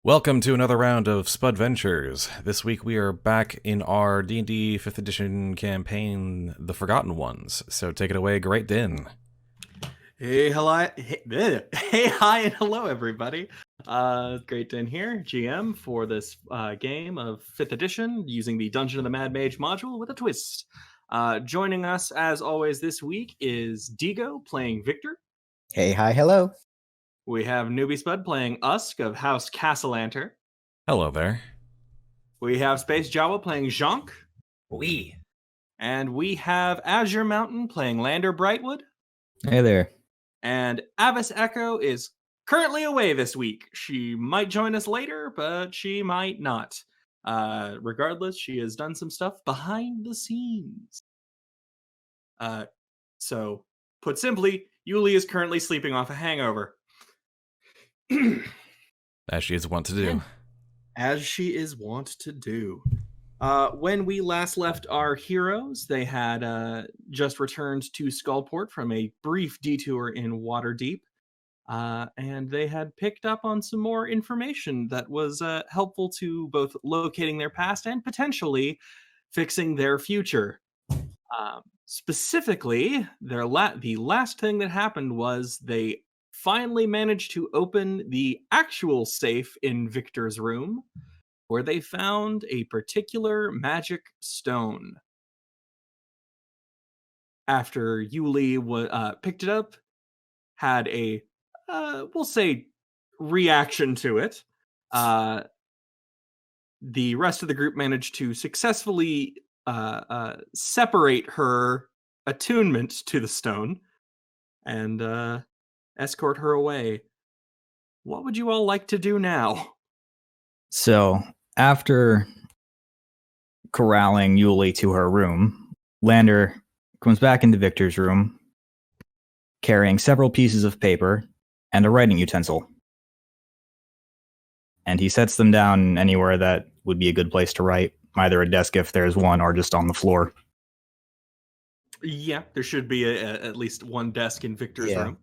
Welcome to another round of Spudventures. This week we are back in our D&D 5th edition campaign, The Forgotten Ones. So take it away, GreatDinn. Hey, hello, hey, hi, and hello, everybody. GreatDinn here, GM for this game of 5th edition, using the Dungeon of the Mad Mage module with a twist. Joining us, as always, this week is Digo playing Victor. Hey, hi, hello. We have Newbiespud playing Usk of House Castellanter. Hello there. We have Space Jawa playing Jhank. Oui. And we have Azure Mountain playing Lander Brightwood. Hey there. And AvisEcho is currently away this week. She might join us later, but she might not. Regardless, she has done some stuff behind the scenes. So, put simply, Yuliy is currently sleeping off a hangover. As she is wont to do. As she is wont to do. When we last left our heroes, they had just returned to Skullport from a brief detour in Waterdeep, and they had picked up on some more information that was helpful to both locating their past and potentially fixing their future. Specifically, the last thing that happened was they finally managed to open the actual safe in Victor's room, where they found a particular magic stone. After Yuliy picked it up, had a, we'll say, reaction to it, the rest of the group managed to successfully separate her attunement to the stone and escort her away. What would you all like to do now? So, after corralling Yuliy to her room, Lander comes back into Victor's room, carrying several pieces of paper and a writing utensil. And he sets them down anywhere that would be a good place to write, either a desk if there's one, or just on the floor. Yeah, there should be at least one desk in Victor's room.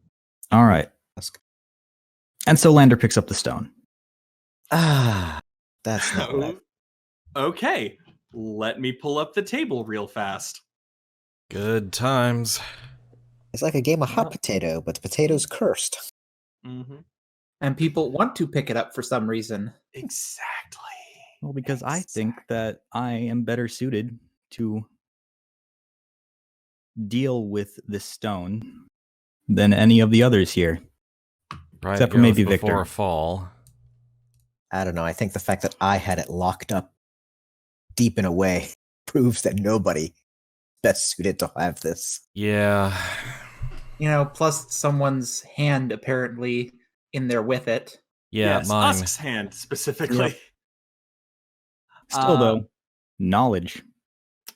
All right. And so Lander picks up the stone. That's not right. Okay, let me pull up the table real fast. Good times. It's like a game of hot potato, but the potato's cursed. Mm-hmm. And people want to pick it up for some reason. Exactly. Well, because I think that I am better suited to deal with this stone than any of the others here. Right, except for maybe before Victor. A fall. I don't know. I think the fact that I had it locked up deep in a way proves that nobody best suited to have this. Yeah. You know, plus someone's hand apparently in there with it. Yeah, yes, mine. Usk's hand specifically. Yep. Still, though, knowledge.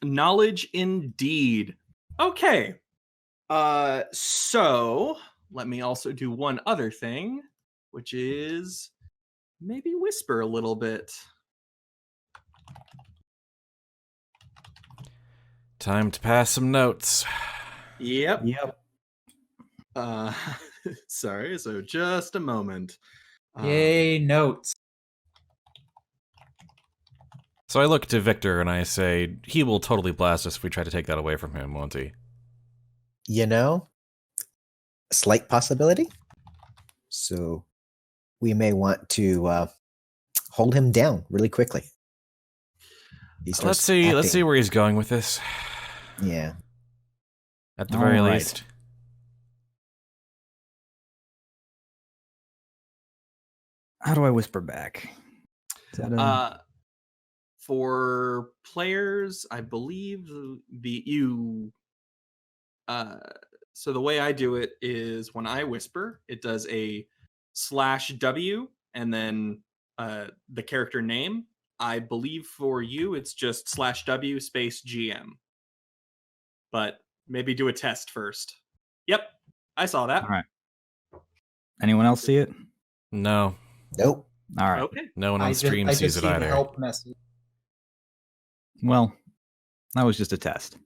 Knowledge indeed. Okay. So let me also do one other thing, which is maybe whisper a little bit. Time to pass some notes. Yep. Yep. Sorry, so just a moment. Yay, notes. So I look to Victor and I say, he will totally blast us if we try to take that away from him, won't he? You know, slight possibility. So we may want to hold him down really quickly. He Let's starts see acting- where he's going with this. Yeah. At the very All right. least. How do I whisper back? Is that For players, I believe so the way I do it is when I whisper, it does a /W and then the character name. I believe for you, it's just /W space GM. But maybe do a test first. Yep, I saw that. all right. Anyone else see it? No. Nope. All right. Okay. No one on I stream just sees it see the either. help message. Well, that was just a test.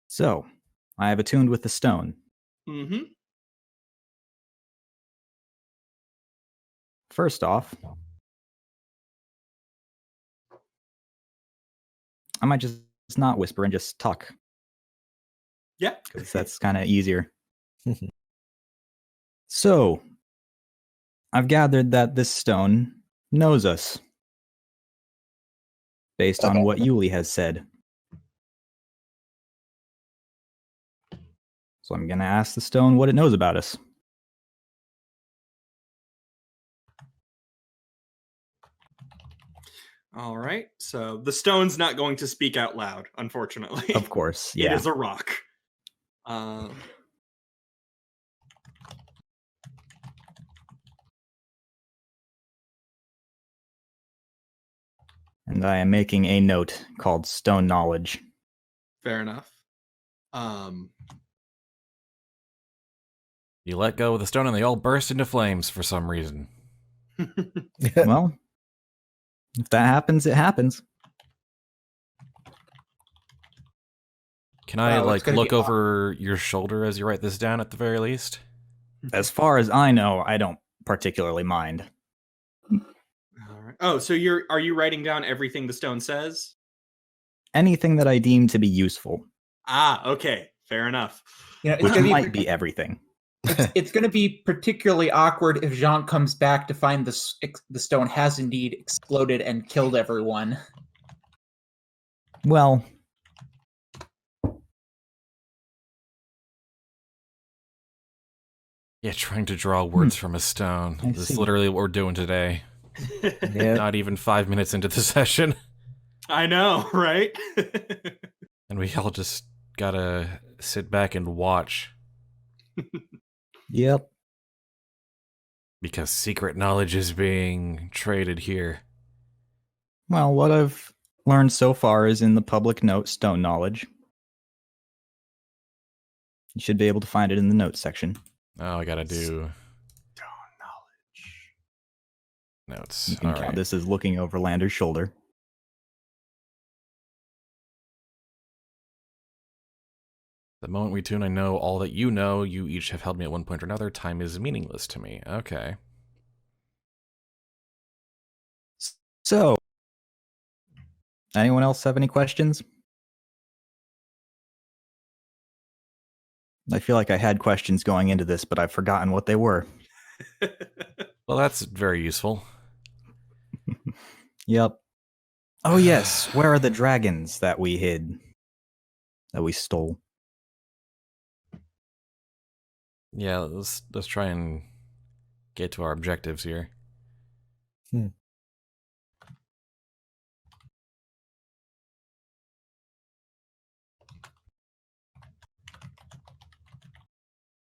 So, I have attuned with the stone. Mm-hmm. first off, I might just not whisper and just talk, Yeah. because that's kind of easier. So, I've gathered that this stone knows us, based on Okay. what Yuliy has said. So I'm going to ask the stone what it knows about us. All right. So the stone's not going to speak out loud, unfortunately. Of course, It yeah. is a rock. And I am making a note called Stone Knowledge. Fair enough. You let go of the stone and they all burst into flames for some reason. Well, if that happens, it happens. Can I, Wow, it's gonna look be over your shoulder as you write this down at the very least? As far as I know, I don't particularly mind. All right. Oh, so are you writing down everything the stone says? Anything that I deem to be useful, Ah, okay. Fair enough. You know, it's which gonna might be everything. it's going to be particularly awkward if Jhank comes back to find the stone has indeed exploded and killed everyone. Well, Yeah, trying to draw words from a stone. I This see. is literally what we're doing today. Yeah. Not even 5 minutes into the session. I know, right? And we all just gotta sit back and watch. yep. Because secret knowledge is being traded here. Well, what I've learned so far is in the public note Stone Knowledge. You should be able to find it in the notes section. Oh, I gotta do Stone knowledge. notes. You can All count right. this as looking over Lander's shoulder. The moment we tune, I know all that you know. You each have held me at one point or another. Time is meaningless to me. Okay. So, anyone else have any questions? I feel like I had questions going into this, but I've forgotten what they were. Well, that's very useful. Yep. Oh yes, where are the dragons that we hid? That we stole? Yeah, let's try and get to our objectives here.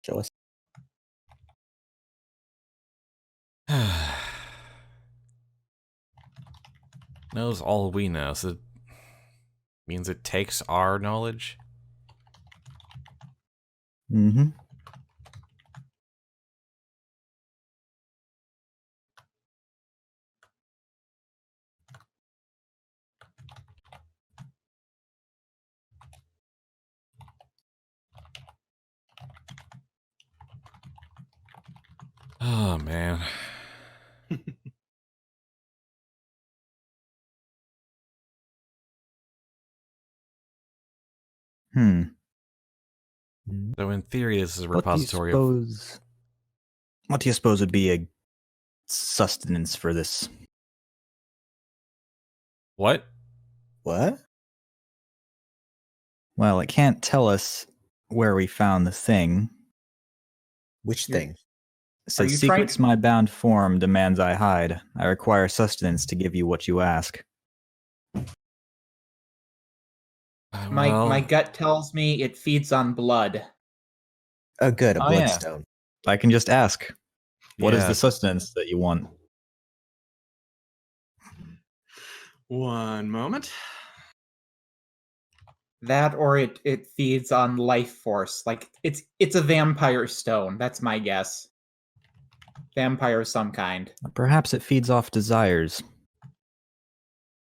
Show us. Knows all we know, so it means it takes our knowledge. Mm-hmm. Oh man. Hmm. So in theory, this is a What do you repository of suppose? What do you suppose would be a sustenance for this? what? What? Well, it can't tell us where we found the thing. Which You're- thing? It says, you trying secrets to- my bound form demands I hide. I require sustenance to give you what you ask. My gut tells me it feeds on blood. Oh, good. A Oh, yeah. bloodstone. I can just ask. What is Yeah. the sustenance that you want? One moment. That or it feeds on life force. Like it's a vampire stone. That's my guess. Vampire of some kind. Perhaps it feeds off desires.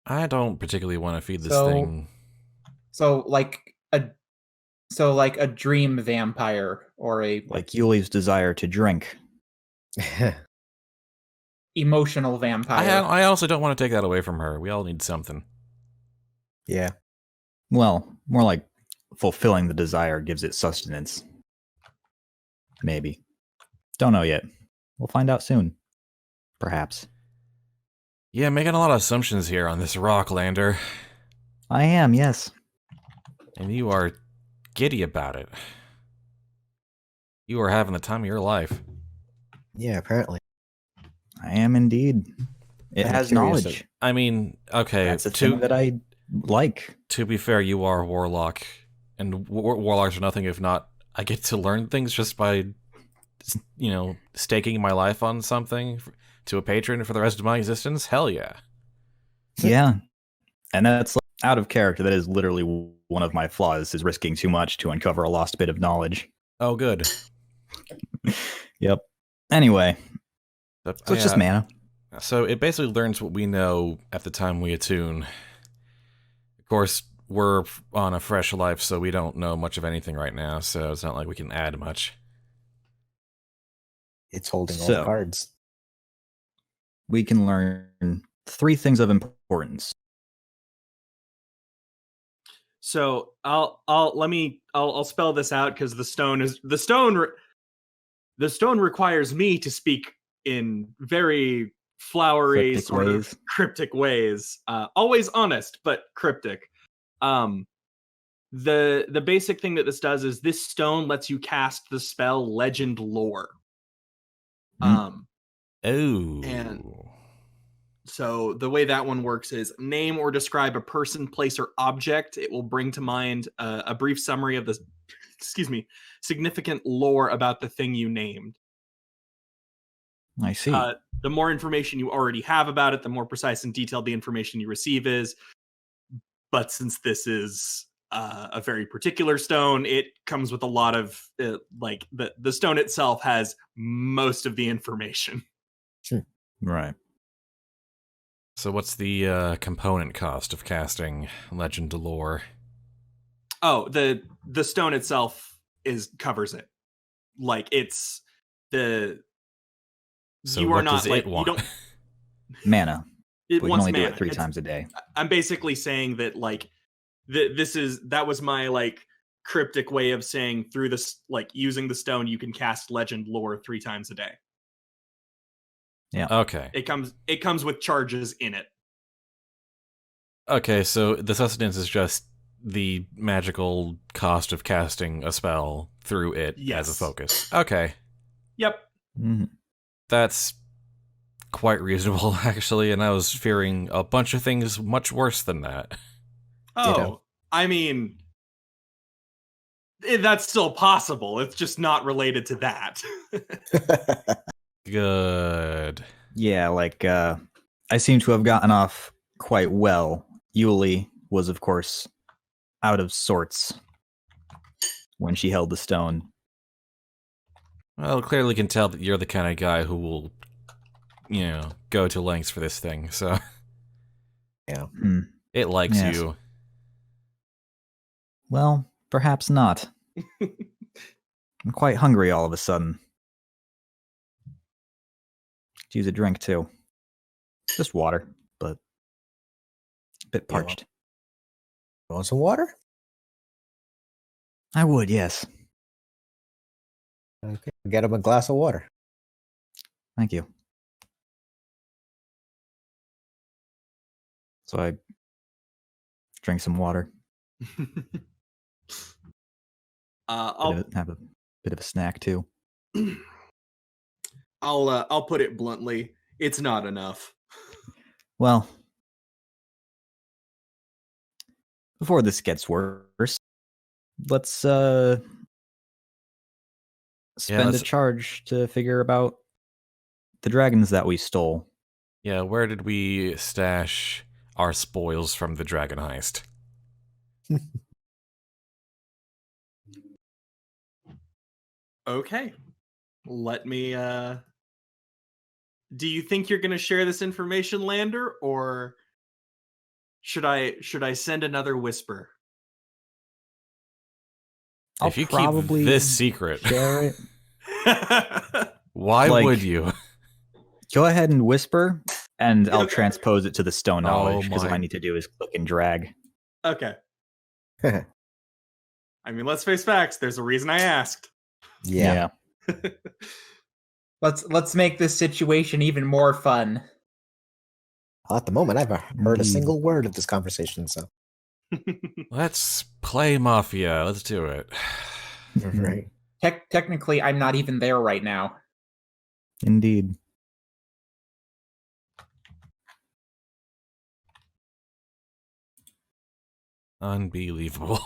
I don't particularly want to feed this So- thing. So like a dream vampire or a Like Yuliy's desire to drink. emotional vampire. I also don't want to take that away from her. We all need something. Yeah. Well, more like fulfilling the desire gives it sustenance. Maybe. Don't know yet. We'll find out soon. Perhaps. Yeah, making a lot of assumptions here on this rock, Lander. I am, yes. And you are giddy about it. You are having the time of your life. Yeah, apparently. I am indeed. It I'm has curious knowledge. I mean, okay, That's a thing that I like. to be fair, you are a warlock, and warlocks are nothing if not, I get to learn things just by, staking my life on something to a patron for the rest of my existence. Hell yeah. Yeah. And that's out of character. That is literally one of my flaws, is risking too much to uncover a lost bit of knowledge. Oh, good. Yep. Anyway, But, so it's just mana. So it basically learns what we know at the time we attune. Of course, we're on a fresh life, so we don't know much of anything right now, so it's not like we can add much. It's holding all So- the cards. We can learn 3 things of importance. So I'll spell this out because the stone requires me to speak in very flowery Cryptic sort ways. of cryptic ways. Always honest, but cryptic. The basic thing that this does is this stone lets you cast the spell Legend Lore. Hmm. Oh. And- So the way that one works is name or describe a person, place, or object. It will bring to mind a brief summary of the, significant lore about the thing you named. I see. The more information you already have about it, the more precise and detailed the information you receive is. But since this is a very particular stone, it comes with a lot of the stone itself has most of the information. Right. So what's the component cost of casting Legend Lore? Oh, the stone itself covers it. Like it's the So you what are not does like it want? you don't. Mana. It We can wants only do mana. it 3 It's- times a day. I'm basically saying that like that was my like cryptic way of saying through this using the stone you can cast Legend Lore 3 times a day. Okay. It comes with charges in it. Okay, so the sustenance is just the magical cost of casting a spell through it as a Yes. focus. Okay. Yep. Mhm. That's quite reasonable, actually, and I was fearing a bunch of things much worse than that. Oh, Ditto. I mean, that's still possible. It's just not related to that. Good. Yeah, I seem to have gotten off quite well. Yuliy was, of course, out of sorts when she held the stone. Well, clearly can tell that you're the kind of guy who will, go to lengths for this thing, so Hmm. it likes Yes. you. Well, perhaps not. I'm quite hungry all of a sudden. Could use a drink, too. Just water, but a bit Yeah, well- parched. Want some water? I would, yes. Okay. Get him a glass of water. Thank you. So I drink some water. Have a bit of a snack, too. I'll put it bluntly. It's not enough. Well, before this gets worse, let's spend a let's- charge to figure about the dragons that we stole. Yeah, where did we stash our spoils from the dragon heist? Okay. Let me do you think you're going to share this information, Lander, or should I send another whisper? I'll If you keep probably this secret, share it. why Like- would you? Go ahead and whisper, and I'll Okay. transpose it to the stone knowledge, because all my. I need to do is click and drag. Okay. I mean, let's face facts. There's a reason I asked. Yeah. Let's make this situation even more fun. Well, at the moment, I've heard a Indeed. single word of this conversation, so. Let's play Mafia. Let's do it. Right. Technically, I'm not even there right now. Indeed. Unbelievable.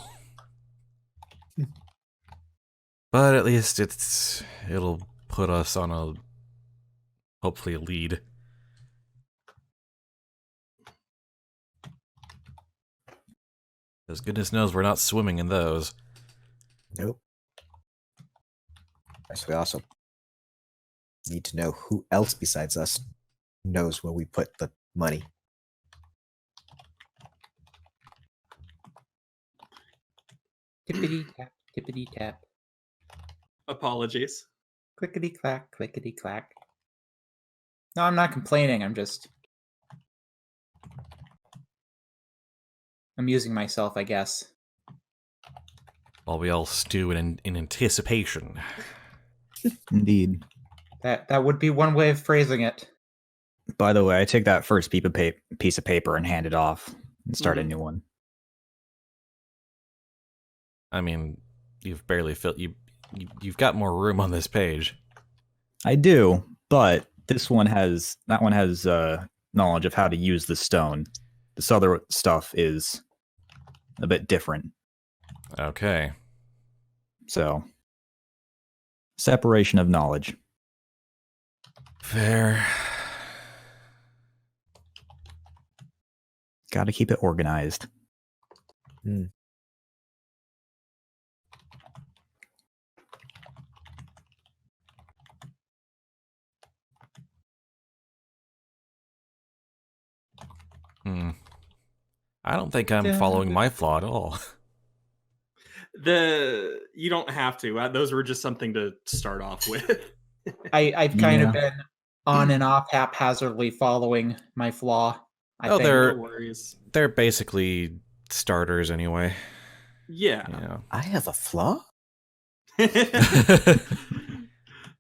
But at least it'll put us on a hopefully a lead. Because goodness knows we're not swimming in those. Nope. So we also need to know who else besides us knows where we put the money. Tippity tap, tippity tap. Apologies. Clickety clack, clickety clack. No, I'm not complaining. I'm just amusing myself, I guess. While we all stew in anticipation. Indeed. That would be one way of phrasing it. By the way, I take that first piece of paper and hand it off and start a new one. I mean, you've barely filled you've got more room on this page. I do, but that one has knowledge of how to use the stone. This other stuff is a bit different. Okay. So, separation of knowledge. Fair. Got to keep it organized. I don't think I'm following my flaw at all. You don't have to. Those were just something to start off with. I've kind of been on and off haphazardly following my flaw. I think. No worries. They're basically starters anyway. Yeah. I have a flaw?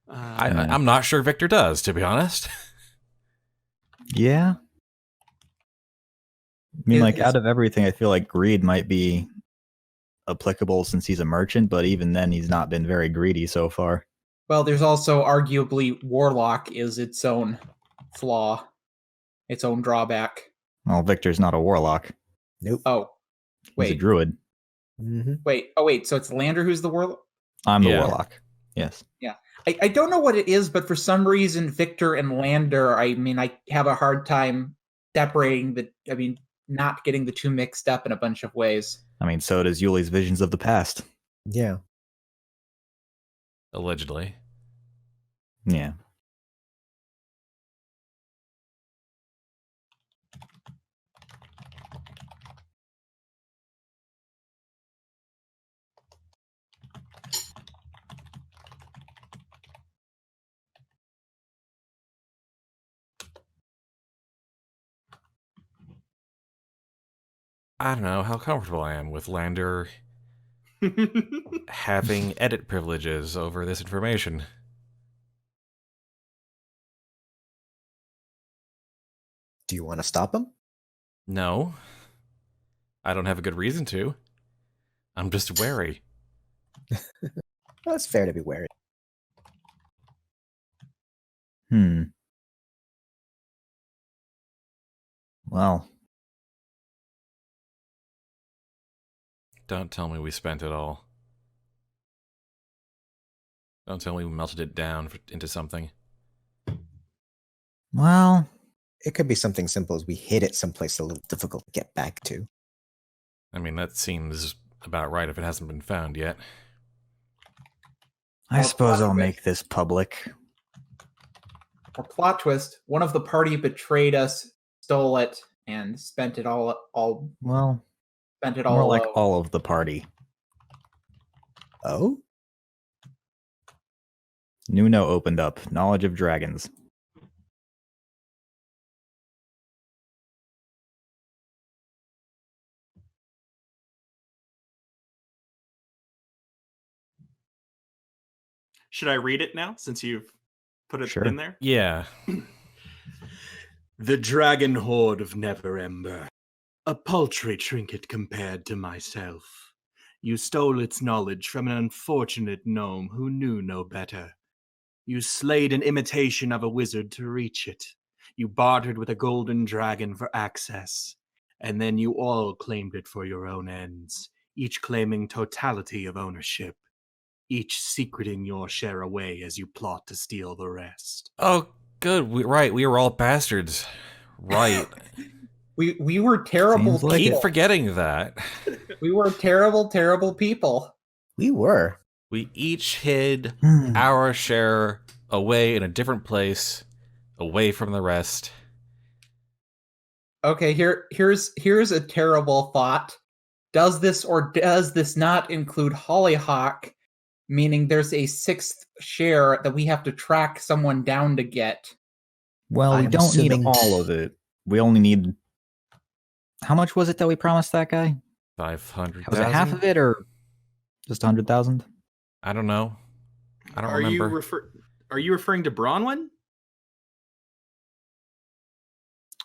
I'm not sure Victor does, to be honest. Yeah. I mean, out of everything, I feel like greed might be applicable since he's a merchant, but even then, he's not been very greedy so far. Well, there's also arguably Warlock is its own flaw, its own drawback. Well, Victor's not a warlock. Nope. Oh, He's wait. a druid. Wait. Oh, wait. So it's Lander who's the warlock? I'm the warlock. Yes. Yeah. I don't know what it is, but for some reason, Victor and Lander, I mean, I have a hard time separating not getting the two mixed up in a bunch of ways. I mean, so does Yuliy's visions of the past. Yeah. Allegedly. Yeah. I don't know how comfortable I am with Lander having edit privileges over this information. Do you want to stop him? No. I don't have a good reason to. I'm just wary. Well, it's fair to be wary. Well. Don't tell me we spent it all. Don't tell me we melted it down into something. Well. It could be something simple as we hid it someplace a little difficult to get back to. I mean, that seems about right if it hasn't been found yet. I suppose I'll make this public. Or plot twist, one of the party betrayed us, stole it, and spent it all Well, spent it all more like alone. all of the party. Oh? Nuno opened up. Knowledge of dragons. Should I read it now since you've put it Sure. in there? Yeah. The dragon hoard of Neverember. A paltry trinket compared to myself. You stole its knowledge from an unfortunate gnome who knew no better. You slayed an imitation of a wizard to reach it. You bartered with a golden dragon for access. And then you all claimed it for your own ends, each claiming totality of ownership, each secreting your share away as you plot to steal the rest. Oh, good. We were all bastards. Right. We were terrible Seems like Keep people. forgetting that. We were terrible, terrible people. We were. We each hid Hmm. our share away in a different place, away from the rest. Okay, here's a terrible thought. Does this or does this not include Hollyhock? Meaning there's a 6th share that we have to track someone down to get. Well, we I'm don't assuming- need all of it. We only need. How much was it that we promised that guy? 500,000? Was it half of it or just 100,000? I don't know. I don't Are remember. Are you referring to Bronwyn,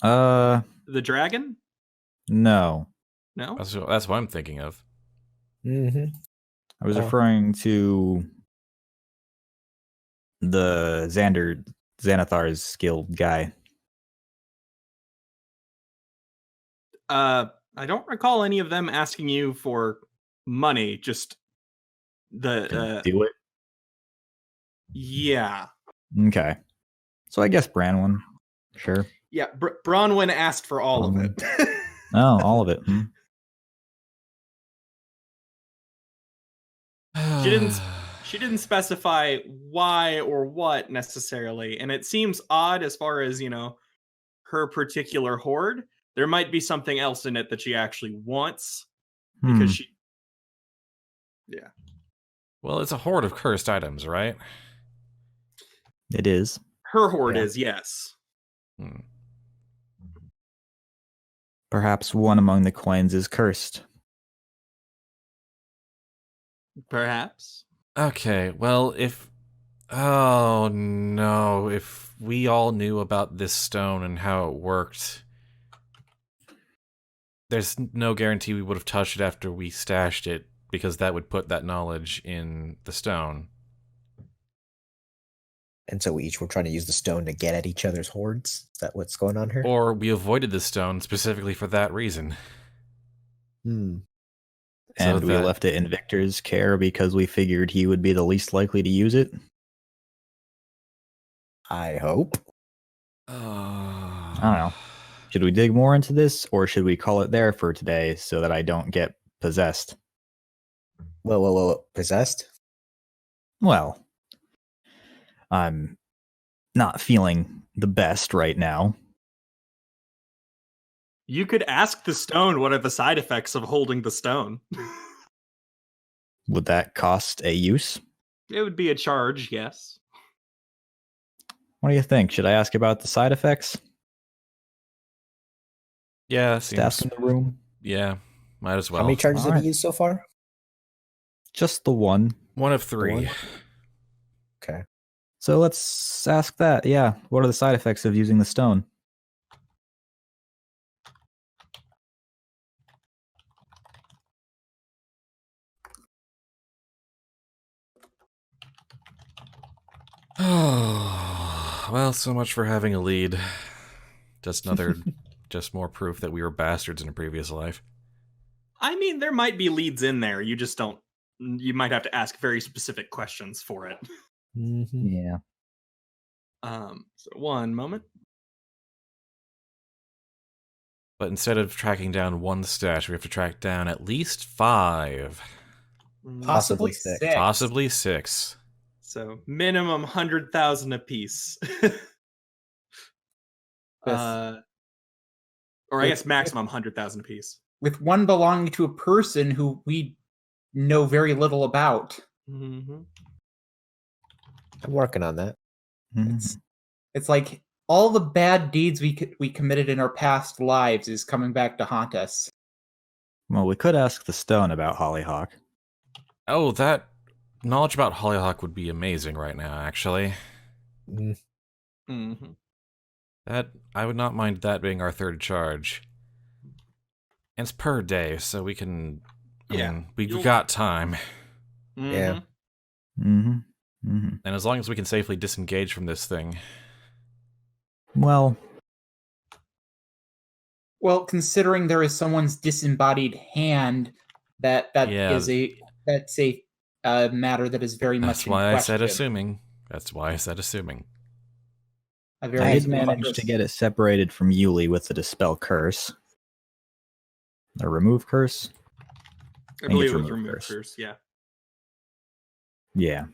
the dragon? No. No. That's what I'm thinking of. Mm-hmm. I was Oh. referring to the Xanathar's guild guy. I don't recall any of them asking you for money. Just the Do it. yeah. Okay. So I guess Branwyn. Sure. Yeah, Bronwyn asked for all of it. Oh, all of it. Hmm. She didn't specify why or what necessarily, and it seems odd as far as, her particular hoard. There might be something else in it that she actually wants because she Well, it's a hoard of cursed items, right? It is. her hoard Yeah. is, yes. Hmm. Perhaps one among the coins is cursed. Perhaps. Okay, well, oh no, if we all knew about this stone and how it worked, there's no guarantee we would have touched it after we stashed it, because that would put that knowledge in the stone. And so we each were trying to use the stone to get at each other's hoards. Is that what's going on here? Or we avoided the stone specifically for that reason. Hmm. And So we that- left it in Victor's care because we figured he would be the least likely to use it. I hope. I don't know. Should we dig more into this, or should we call it there for today so that I don't get possessed? Whoa. Possessed? Well, I'm not feeling the best right now. You could ask the stone what are the side effects of holding the stone. Would that cost a use? It would be a charge, yes. What do you think? Should I ask about the side effects? Yeah, Just ask in the room? yeah, might as well. How many charges have alright. you used so far? Just the one. One of three. One? Okay. So let's ask that. Yeah. What are the side effects of using the stone? Well, so much for having a lead. Just more proof that we were bastards in a previous life. I mean, there might be leads in there. You just don't. You might have to ask very specific questions for it. Mm-hmm. Yeah. So one moment. But instead of tracking down one stash, we have to track down at least 5. Possibly six. six. Possibly 6. So minimum 100,000 apiece. Or I guess maximum 100,000 apiece. With one belonging to a person who we know very little about. Mm-hmm. I'm working on that. Mhm. It's like all the bad deeds we committed in our past lives is coming back to haunt us. Well, we could ask the stone about Hollyhock. Oh, that knowledge about Hollyhock would be amazing right now, actually. Mm, Mhm. That I would not mind that being our third charge. And it's per day, so we can. I Yeah, mean, we you'll- got time. Mhm. Mm-hmm. Mm-hmm. And as long as we can safely disengage from this thing. Well, Well, considering there is someone's disembodied hand, that's a matter that is very That's much in why I question. said assuming. That's why I said assuming. A I very did manage to get it separated from Yuliy with the Dispel Curse. Or Remove Curse? I think believe it's it was remove remove curse. curse. Yeah. Yeah.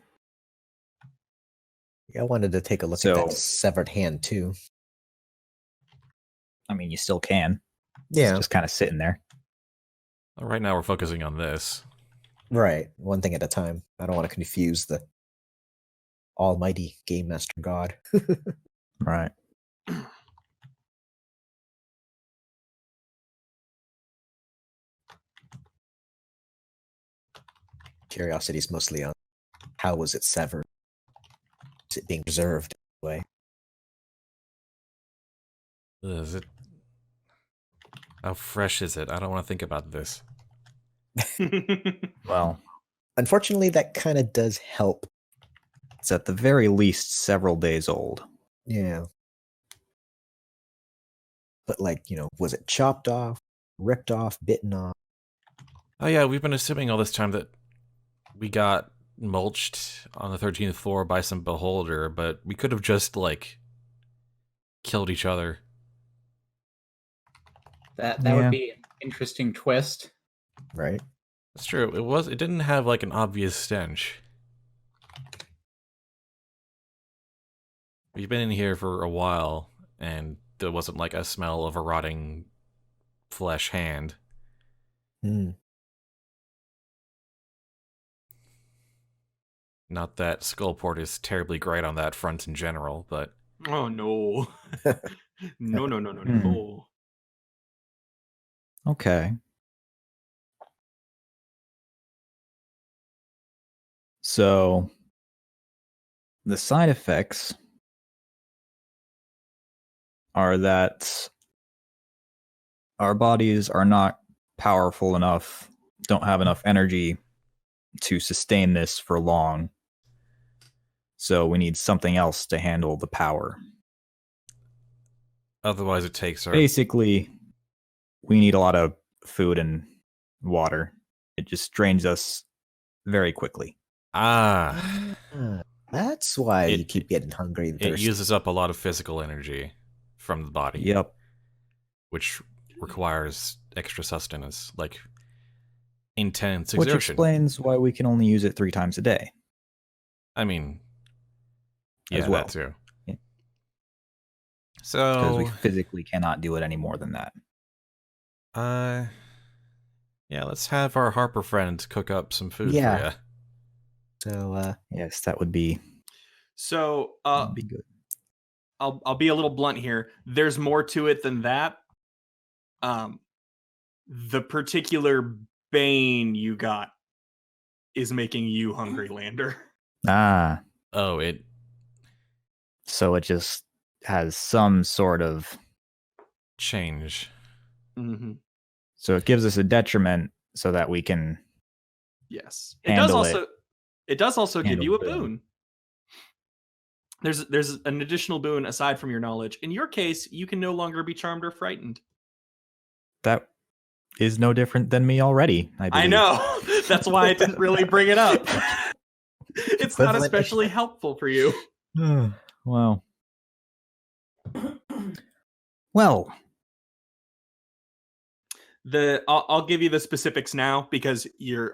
yeah, I wanted to take a look at that severed hand too. I mean, you still can. Yeah, It's just kind of sitting there. Well, right now we're focusing on this. right. One thing at a time. I don't want to confuse the almighty game master god. Right. Curiosity is mostly on how was it severed? Is it being preserved anyway? Is it? How fresh is it? I don't want to think about this. Well, Unfortunately, that kind of does help. it's at the very least several days old. Yeah. But like, was it chopped off, ripped off, bitten off? Oh yeah, we've been assuming all this time that we got mulched on the 13th floor by some beholder, but we could have just, like, killed each other. That Yeah. would be an interesting twist. Right? That's true. It didn't have, like, an obvious stench. We've been in here for a while, and there wasn't, like, a smell of a rotting flesh hand. Hmm. Not that Skullport is terribly great on that front in general, but Oh no. No. Hmm. Okay. So, the side effects are that our bodies are not powerful enough, don't have enough energy to sustain this for long. So we need something else to handle the power. otherwise it takes our... Basically, we need a lot of food and water. It just drains us very quickly. Ah! That's why you It- keep getting hungry and It thirsty. uses up a lot of physical energy from the body. Yep. Which requires extra sustenance, like intense Which exertion. explains why we can only use it 3 times a day. I mean, yeah, As well. that too. Yeah. Because we So, physically cannot do it any more than that. yeah, let's have our Harper friend cook up some food Yeah. for you. So, Yes, that would be, So good. I'll be a little blunt here. There's more to it than that. The particular bane you got is making you hungry, Lander. Ah, Oh, so it just has some sort of... change. Mm-hmm. So it gives us a detriment so that we can... Yes, it does Handle also. It does also give Handle you a the boon. boon. There's an additional boon aside from your knowledge. In your case, you can no longer be charmed or frightened. That is no different than me already, I believe. I know. That's why I didn't really bring it up. It's not Equivalent. especially helpful for you. Wow. Well, I'll give you the specifics now because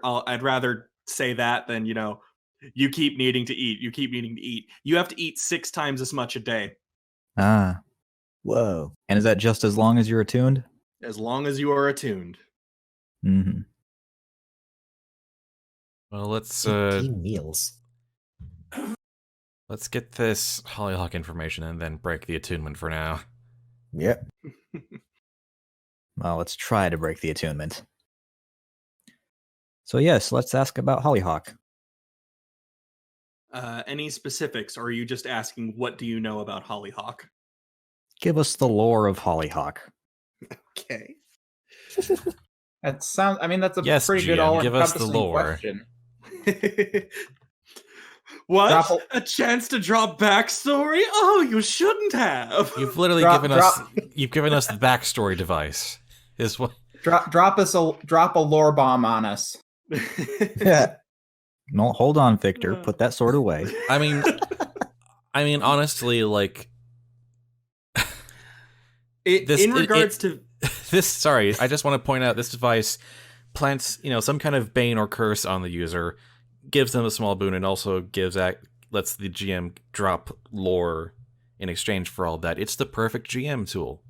I'd rather say that than you keep needing to eat. You keep needing to eat. You have to eat 6 times as much a day whoa. and is that just as long as you're attuned? as long as you are attuned. Mm-hmm. Well, let's 18 meals. let's get this Hollyhock information and then break the attunement for now. Yep. Well, let's try to break the attunement. So yes, let's ask about Hollyhock. Any specifics, or are you just asking what do you know about Hollyhock? Give us the lore of Hollyhock. Okay. That sounds. I mean, that's a Yes, pretty good GM, give us the all-encompassing lore. question. What? Drop A chance to drop backstory? Oh, you shouldn't have. You've literally given us the backstory device. Is what Drop a lore bomb on us. No, hold on, Victor. Put that sword away. I mean honestly, like sorry, I just want to point out this device plants, some kind of bane or curse on the user, gives them a small boon, and also lets the GM drop lore in exchange for all that. It's the perfect GM tool.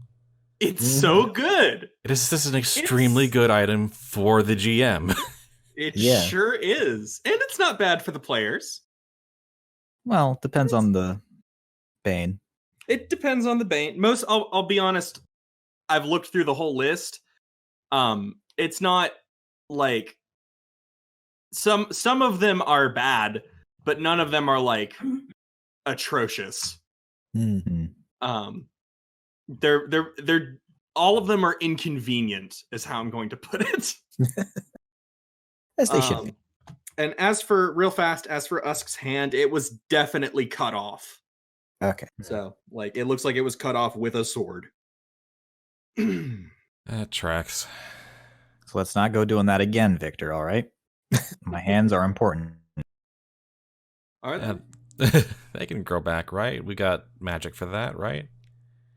It's so good. This is an extremely good item for the GM. It sure is. And it's not bad for the players. Well, depends on the bane. It depends on the bane. I'll be honest, I've looked through the whole list. It's not like some of them are bad, but none of them are like atrocious. Mm-hmm. They're all of them are inconvenient, is how I'm going to put it. As they should be. And as for Usk's hand, it was definitely cut off. Okay. So, like, it looks like it was cut off with a sword. That tracks. So let's not go doing that again, Victor, all right? My hands are important. All right. They can grow back, right? We got magic for that, right?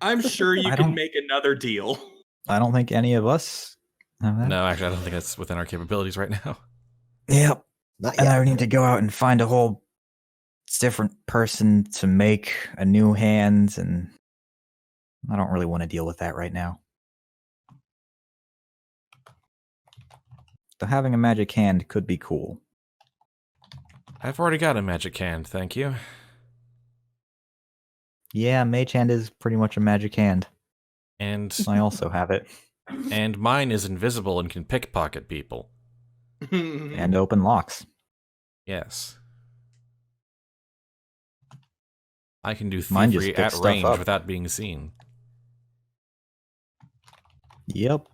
I'm sure you can make another deal. I don't think any of us have that. No, actually, I don't think that's within our capabilities right now. Yep. Not And yet. I would need to go out and find a whole different person to make a new hand, and I don't really want to deal with that right now. So having a magic hand could be cool. I've already got a magic hand, thank you. Yeah, mage hand is pretty much a magic hand. And I also have it. and mine is invisible and can pickpocket people. And open locks. Yes. I can do Mine just thievery picks at stuff range up. without being seen. Yep.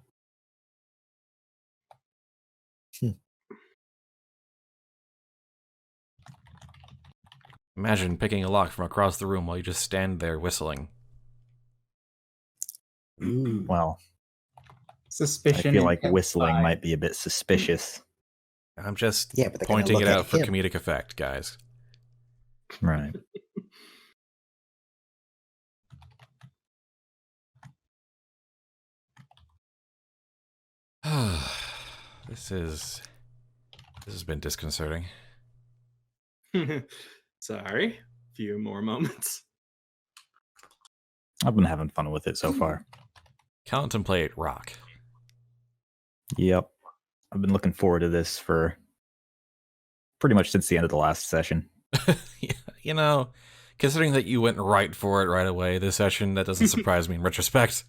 Imagine picking a lock from across the room while you just stand there whistling. Well, Suspicion. I feel like intensified. whistling might be a bit suspicious. I'm just Yeah, but they're gonna pointing it look at out for him. comedic effect, guys. Right. This has been disconcerting. Sorry. Few more moments. I've been having fun with it so far. Contemplate rock. Yep. I've been looking forward to this for pretty much since the end of the last session. Yeah, considering that you went right for it right away this session, that doesn't surprise me in retrospect.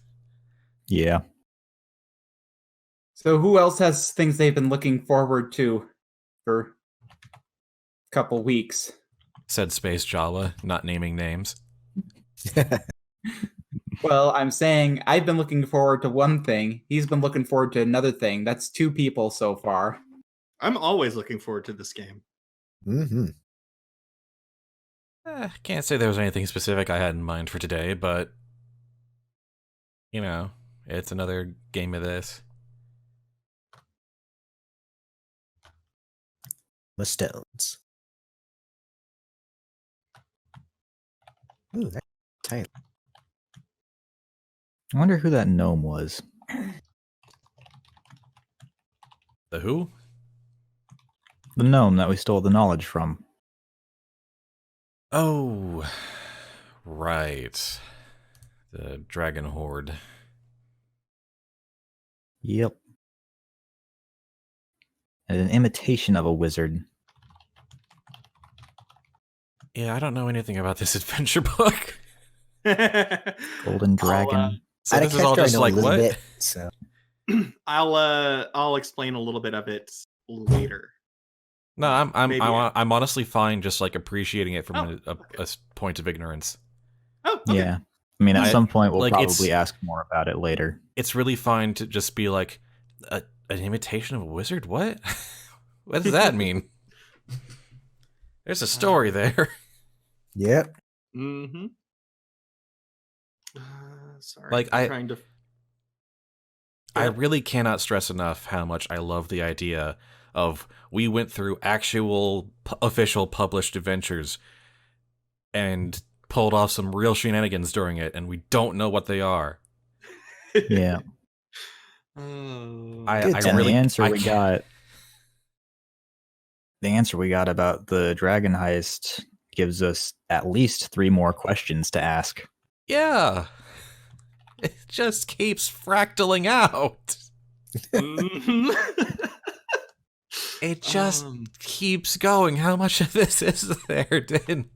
Yeah. So who else has things they've been looking forward to for a couple weeks? Said Space Jawa, not naming names. Well, I'm saying I've been looking forward to one thing. He's been looking forward to another thing. That's two people so far. I'm always looking forward to this game. Mm-hmm. Can't say there was anything specific I had in mind for today, but it's another game of this. The stones. Ooh, that's tight. I wonder who that gnome was. The who? The gnome that we stole the knowledge from. Oh, right. The dragon horde. Yep. And an imitation of a wizard. Yeah, I don't know anything about this adventure book. Golden dragon. So this is all just like, what? Bit, so I'll explain a little bit of it later. No, Maybe. I'm honestly fine just like appreciating it from Oh, a point of ignorance. Oh, okay. Yeah. I mean, at some point, we'll like, probably ask more about it later. It's really fine to just be like, an imitation of a wizard? What? What does that mean? There's a story there. Yep. Mm-hmm. Sorry. Like, I'm trying to. I really cannot stress enough how much I love the idea of we went through actual official published adventures and pulled off some real shenanigans during it, and we don't know what they are. Yeah. Oh. I And really the answer we got about the dragon heist gives us at least 3 more questions to ask. Yeah. It just keeps fractaling out. Mhm. It just keeps going. How much of this is there, Din?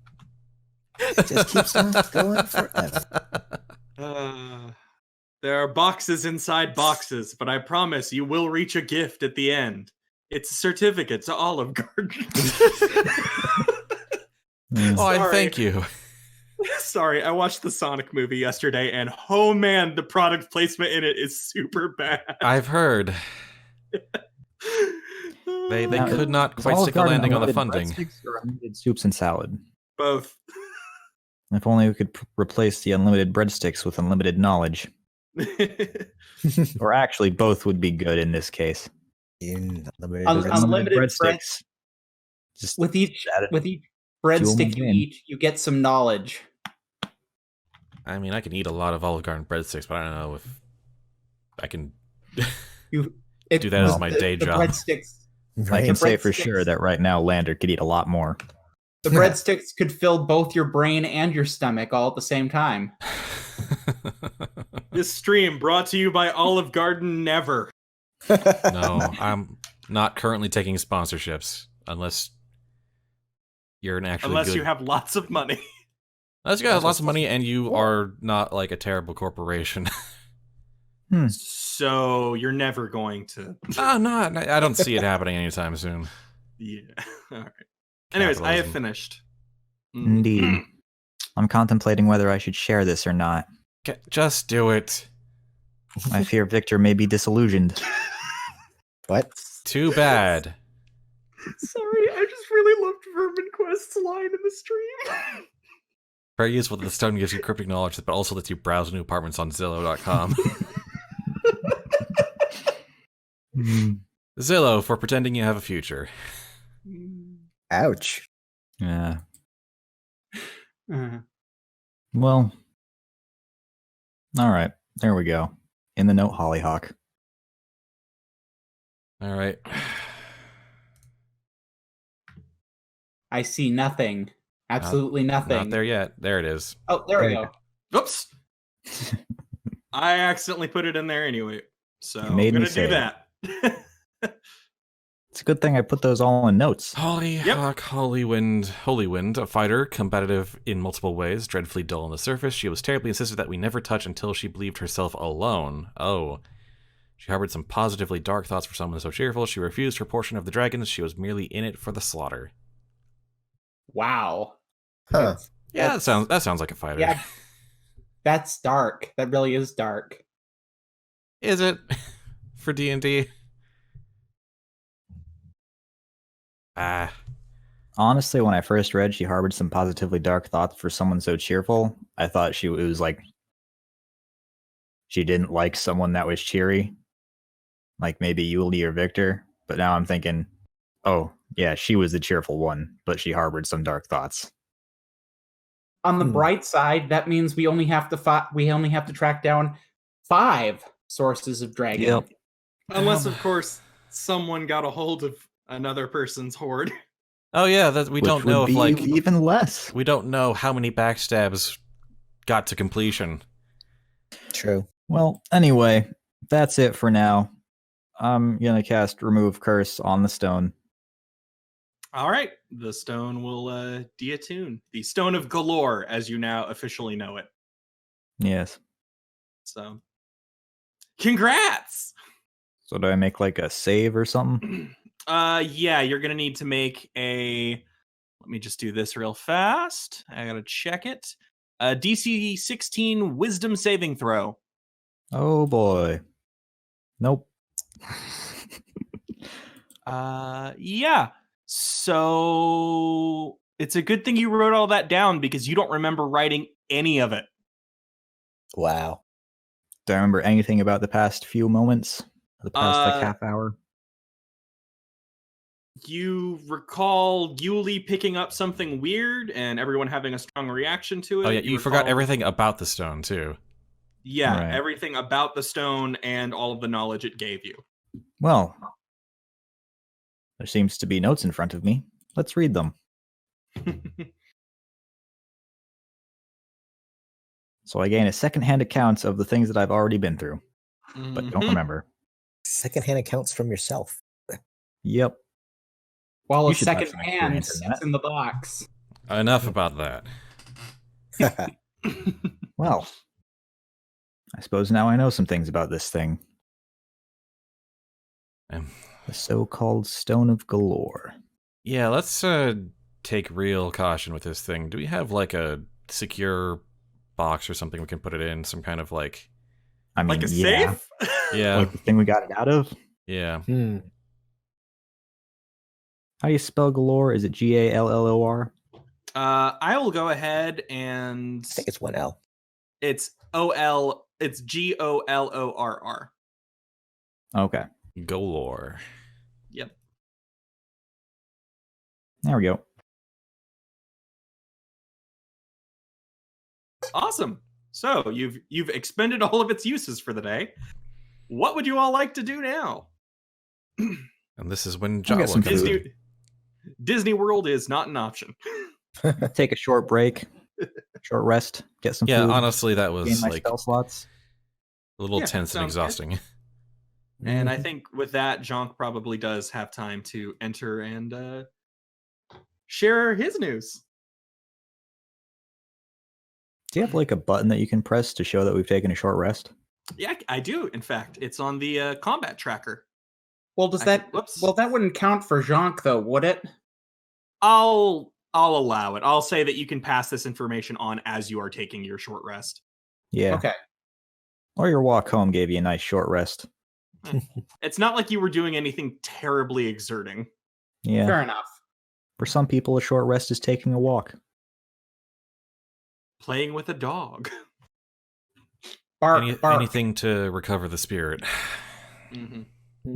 It just keeps on going forever. There are boxes inside boxes, but I promise you will reach a gift at the end. It's a certificate to Olive Garden. Oh, thank you. Sorry, I watched the Sonic movie yesterday, and oh man, the product placement in it is super bad. I've heard. They could not quite stick a landing on the funding. Breadsticks or unlimited soups and salad? Both. If only we could replace the unlimited breadsticks with unlimited knowledge. Or actually, both would be good in this case. Unlimited breadsticks. Just with each breadstick you eat, you get some knowledge. I mean, I can eat a lot of Olive Garden breadsticks, but I don't know if I can do that as my day job. Breadsticks. I can say for sure that right now Lander could eat a lot more. The breadsticks could fill both your brain and your stomach all at the same time. This stream brought to you by Olive Garden Never. No, I'm not currently taking sponsorships unless you're an actually Unless good... you have lots of money. Unless you have lots of money and you are not like a terrible corporation. So you're never going to... No, I don't see it happening anytime soon. Yeah. All right. Anyways, I have finished. Indeed. I'm contemplating whether I should share this or not. Just do it. I fear Victor may be disillusioned. What? Too bad. Sorry, I just really loved Vermin Quest's line in the stream. Very useful that the stone gives you cryptic knowledge, but also lets you browse new apartments on Zillow.com. Zillow for pretending you have a future. Ouch. Yeah. Well. All right. There we go. In the note, Hollyhock. All right. I see nothing. Absolutely nothing. Not there yet. There it is. Oh, there we go. Oops. I accidentally put it in there anyway. So I'm made me going to do say that. It's a good thing I put those all in notes. Hollyhock, Holy Wind, a fighter, combative in multiple ways, dreadfully dull on the surface. She was terribly insistent that we never touch until she believed herself alone. Oh. She harbored some positively dark thoughts for someone so cheerful. She refused her portion of the dragons. She was merely in it for the slaughter. Wow. Huh. Yeah, that sounds like a fighter. Yeah. That's dark. That really is dark. Is it? For D&D? Honestly, when I first read she harbored some positively dark thoughts for someone so cheerful, I thought it was like she didn't like someone that was cheery. Like maybe Yuliy or Victor. But now I'm thinking, oh, yeah, she was the cheerful one, but she harbored some dark thoughts. On the bright side, that means we only have to track down 5 sources of dragon. Yep. Unless, of course, someone got a hold of another person's hoard. Oh yeah, we don't know if like even less. We don't know how many backstabs got to completion. True. Well, anyway, that's it for now. I'm gonna cast Remove Curse on the stone. All right, the stone will deattune. The Stone of Golorr, as you now officially know it. Yes. So, congrats! So do I make like a save or something? Yeah, you're gonna need to make a. Let me just do this real fast. I gotta check it. A DC 16 Wisdom saving throw. Oh boy. Nope. Yeah. So it's a good thing you wrote all that down because you don't remember writing any of it. Wow. Do I remember anything about the past few moments? The past half hour? You recall Yuliy picking up something weird and everyone having a strong reaction to it. Oh yeah, you forgot everything about the stone too. Yeah, Right. everything about the stone and all of the knowledge it gave you. Well, there seems to be notes in front of me. Let's read them. So I gain a secondhand account of the things that I've already been through, but don't remember. Secondhand accounts from yourself. Yep. While You a should have second some hand experience in that. sits in the box. Enough about that. Well, I suppose now I know some things about this thing. Um, The so-called Stone of Golorr. Yeah, let's take real caution with this thing. Do we have like a secure box or something we can put it in? Some kind of like, I mean, Like a yeah. safe? yeah, Like the thing we got it out of? yeah. How do you spell Galore? Is it Gallor? I will go ahead and I think it's one L. it's OL. It's GOLORR. Okay. Galore. Yep. There we go. Awesome. So you've expended all of its uses for the day. What would you all like to do now? And this is when I'll get Jawa some comes food. in. Disney World is not an option. Take a short break, short rest, get some Yeah, food. honestly, that gain was my like spell slots. a little Yeah, tense and sounds good. exhausting. And I think with that, Jhank probably does have time to enter and share his news. Do you have like a button that you can press to show that we've taken a short rest? Yeah, I do. In fact, it's on the combat tracker. Well, does I that? can- whoops. Well, that wouldn't count for Jhank, though, would it? I'll allow it. I'll say that you can pass this information on as you are taking your short rest. Yeah. Okay. Or your walk home gave you a nice short rest. It's not like you were doing anything terribly exerting. Yeah. Fair enough. For some people, a short rest is taking a walk. Playing with a dog. Bark, bark. Anything to recover the spirit. Mm-hmm.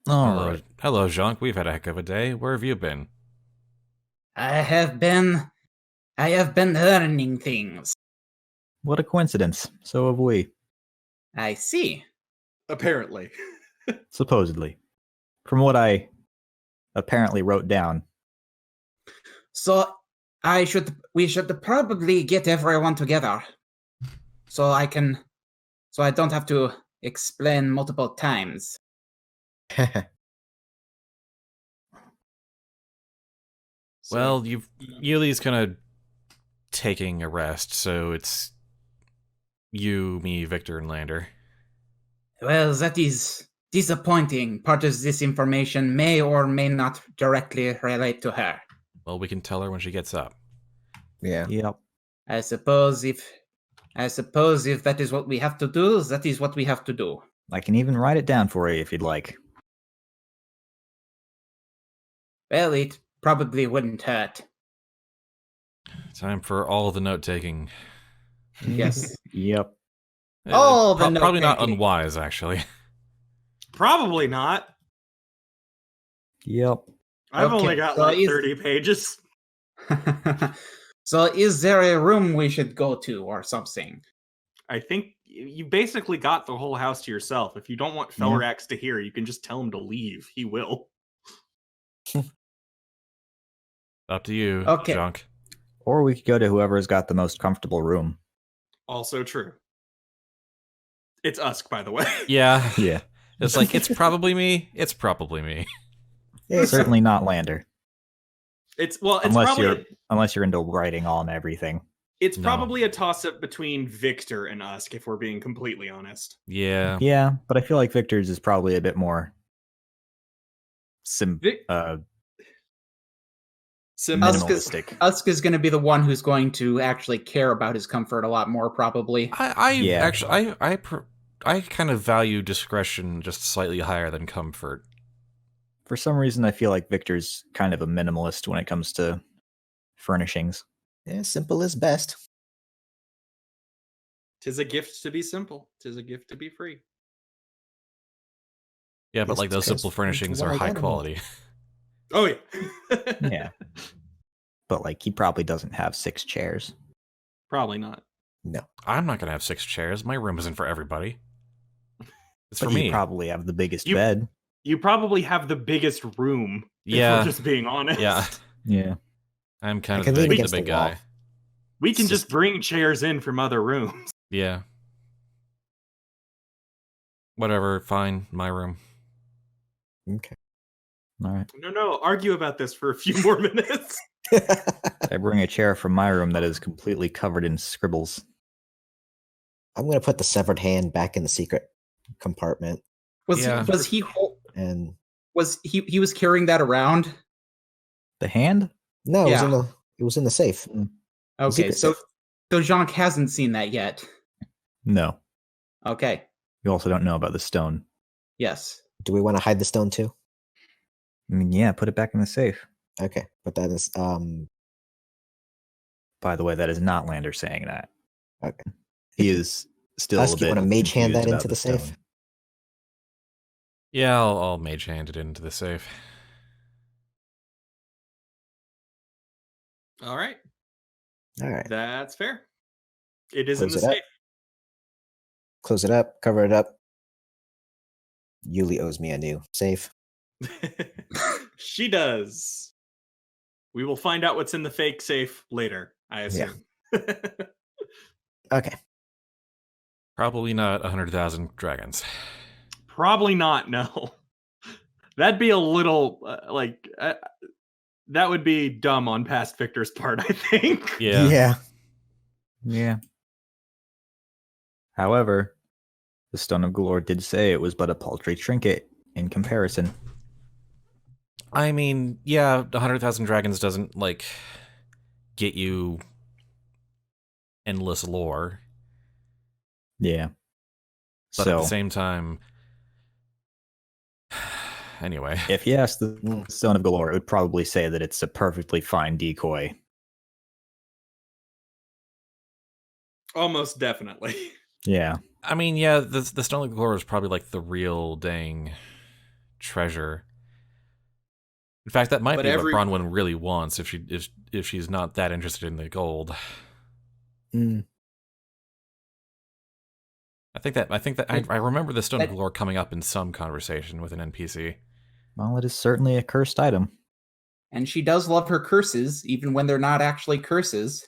All right. Hello, Jhank. We've had a heck of a day. Where have you been? I have been learning things. What a coincidence. So have we, I see. Apparently. supposedly. From what I apparently wrote down. So we should probably get everyone together. So I don't have to explain multiple times. Well, Yuliy's kind of taking a rest, so it's you, me, Victor, and Lander. Well, that is disappointing. Part of this information may or may not directly relate to her. Well, we can tell her when she gets up. Yeah. Yep. I suppose if that is what we have to do, that is what we have to do. I can even write it down for you if you'd like. Well, it probably wouldn't hurt. Time for all the note taking. Yes. Yep. All the probably not note-taking. unwise, actually. Probably not. Yep. I've Okay, only got so like is- 30 pages. So is there a room we should go to or something? I think you basically got the whole house to yourself. If you don't want Felrax to hear, you can just tell him to leave. He will. Up to you, Okay. Jhank. Or we could go to whoever's got the most comfortable room. Also true. It's Usk, by the way. Yeah. Yeah. It's like, it's probably me. It's probably me. Certainly not Lander. It's Unless you're into writing on everything. It's No. probably a toss-up between Victor and Usk, if we're being completely honest. Yeah. Yeah, but I feel like Victor's is probably a bit more Vic- minimalistic. Usk is going to be the one who's going to actually care about his comfort a lot more, probably. I kind of value discretion just slightly higher than comfort. For some reason, I feel like Victor's kind of a minimalist when it comes to furnishings. Yeah, simple is best. 'Tis a gift to be simple. 'Tis a gift to be free. Yeah, but Yes, like those because simple furnishings it's are white high animal. quality. Oh yeah. Yeah. But like he probably doesn't have 6 chairs. Probably not. No. I'm not gonna have 6 chairs. My room isn't for everybody. It's for But me. you probably have the biggest You- bed. You probably have the biggest room. Yeah. If we're just being honest. Yeah, Yeah. I'm kind I of can the lean big, against the big wall. guy. We can It's just just- bring chairs in from other rooms. Yeah. Whatever, fine. My room. Okay. All right. No. Argue about this for a few more minutes. I bring a chair from my room that is completely covered in scribbles. I'm going to put the severed hand back in the secret compartment. Yeah. And He was carrying that around? The hand? no, Yeah. it was in the safe. Okay, secret so safe. Jhank hasn't seen that yet. No. Okay. You also don't know about the stone. Yes. Do we want to hide the stone too? I mean, yeah, put it back in the safe. Okay, but that is By the way, that is not Lander saying that. okay. He is still Husk, a you bit want to mage hand confused that about into the safe? stone. Yeah, I'll mage hand it into the safe. All right. All right. That's fair. It is in Close the it up. safe. Close it up. Cover it up. Yuliy owes me a new safe. She does. We will find out what's in the fake safe later, I assume. Okay. Probably not 100,000 dragons. Probably not, no. That'd be a little, that would be dumb on past Victor's part, I think. Yeah. Yeah. However, the Stone of Golorr did say it was but a paltry trinket in comparison. I mean, yeah, 100,000 dragons doesn't, like, get you endless lore. Yeah. But So, at the same time... Anyway. if you ask the Stone of Golorr, it would probably say that it's a perfectly fine decoy. Almost definitely. Yeah. I mean, yeah, the Stone of Golorr is probably, like, the real dang treasure. In fact, that might But be every- what Bronwyn really wants if she's not that interested in the gold. Mm. I remember the Stone of Golorr coming up in some conversation with an NPC. Well, it is certainly a cursed item. And she does love her curses, even when they're not actually curses.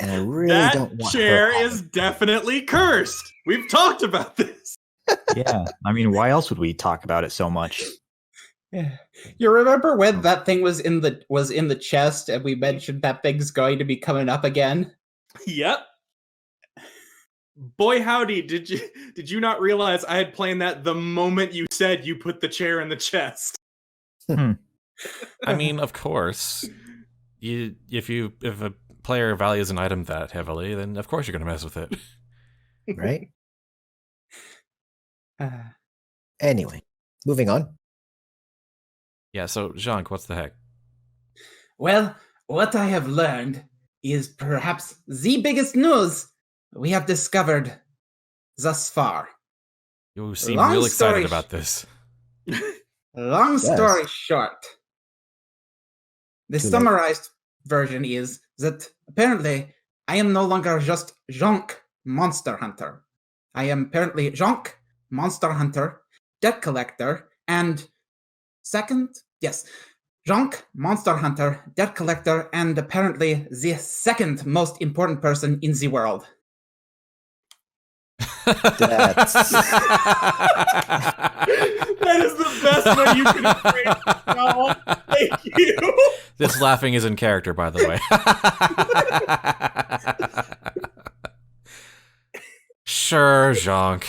And I really That don't want chair her is definitely cursed. We've talked about this. Yeah. I mean, why else would we talk about it so much? Yeah. You remember when that thing was in the chest and we mentioned that thing's going to be coming up again? Yep. Boy howdy, did you not realize I had planned that the moment you said you put the chair in the chest? I mean, of course, if a player values an item that heavily, then of course you're going to mess with it. right? Anyway, moving on. Yeah. So, Jhank, what's the heck? Well, what I have learned is perhaps the biggest news we have discovered thus far. You seem Long real excited story about this. Long Yes. story short, the Too late. summarized version is that apparently I am no longer just Jhank Monster Hunter. I am apparently Jhank Monster Hunter, Debt Collector, and Jhank Monster Hunter, Debt Collector, and apparently the second most important person in the world. That's That is the best way you can phrase it. No, thank you. This laughing is in character, by the way. Sure, Jhank.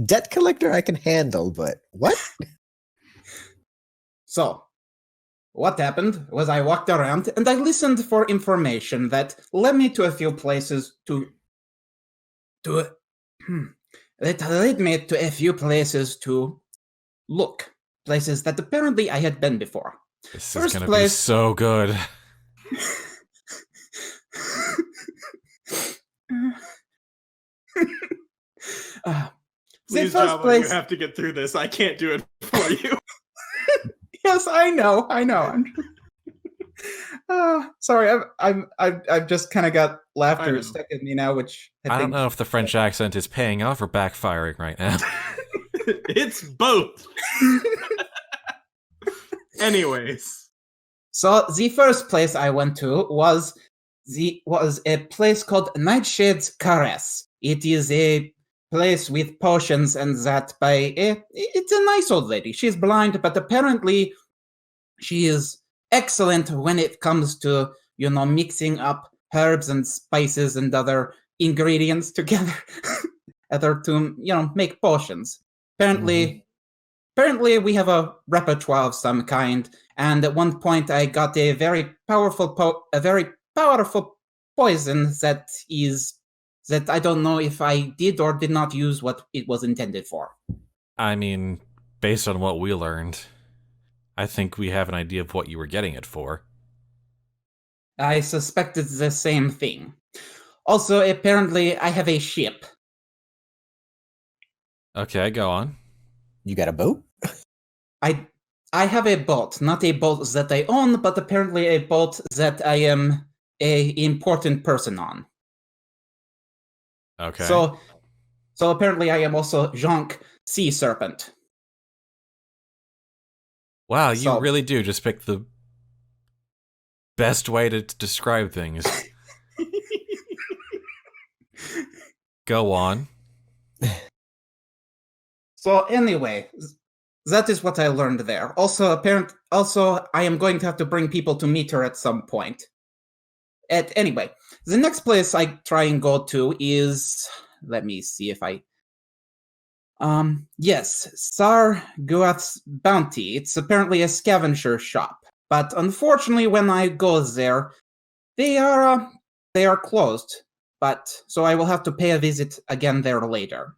Debt collector I can handle, but what? So, what happened was I walked around and I listened for information that led me to a few places that led me to a few places to look. Places that apparently I had been before. This First is gonna be place- so good. The Please, first Jawa, place. you have to get through this. I can't do it for you. Yes, I know. Sorry, I've just kind of got I know. laughter stuck in me now, which I don't know if the French accent is paying off or backfiring right now. It's both. Anyways. So the first place I went to was a place called Nightshade's Caress. It is a place with potions and that it's a nice old lady. She's blind, but apparently she is excellent when it comes to, mixing up herbs and spices and other ingredients together to, make potions. Apparently we have a repertoire of some kind, and at one point I got a very powerful poison that I don't know if I did or did not use what it was intended for. I mean, based on what we learned, I think we have an idea of what you were getting it for. I suspected the same thing. Also, apparently I have a ship. Okay, go on. You got a boat? I have a boat, not a boat that I own, but apparently a boat that I am a important person on. Okay. So apparently I am also Jhank, Sea Serpent. Wow, you So- really do just pick the best way to describe things. Go on. So anyway, that is what I learned there. Also, I am going to have to bring people to meet her at some point. Anyway, the next place I try and go to is, let me see if I. Yes, Sar Guath's Bounty. It's apparently a scavenger shop, but unfortunately, when I go there, they are closed. But so I will have to pay a visit again there later.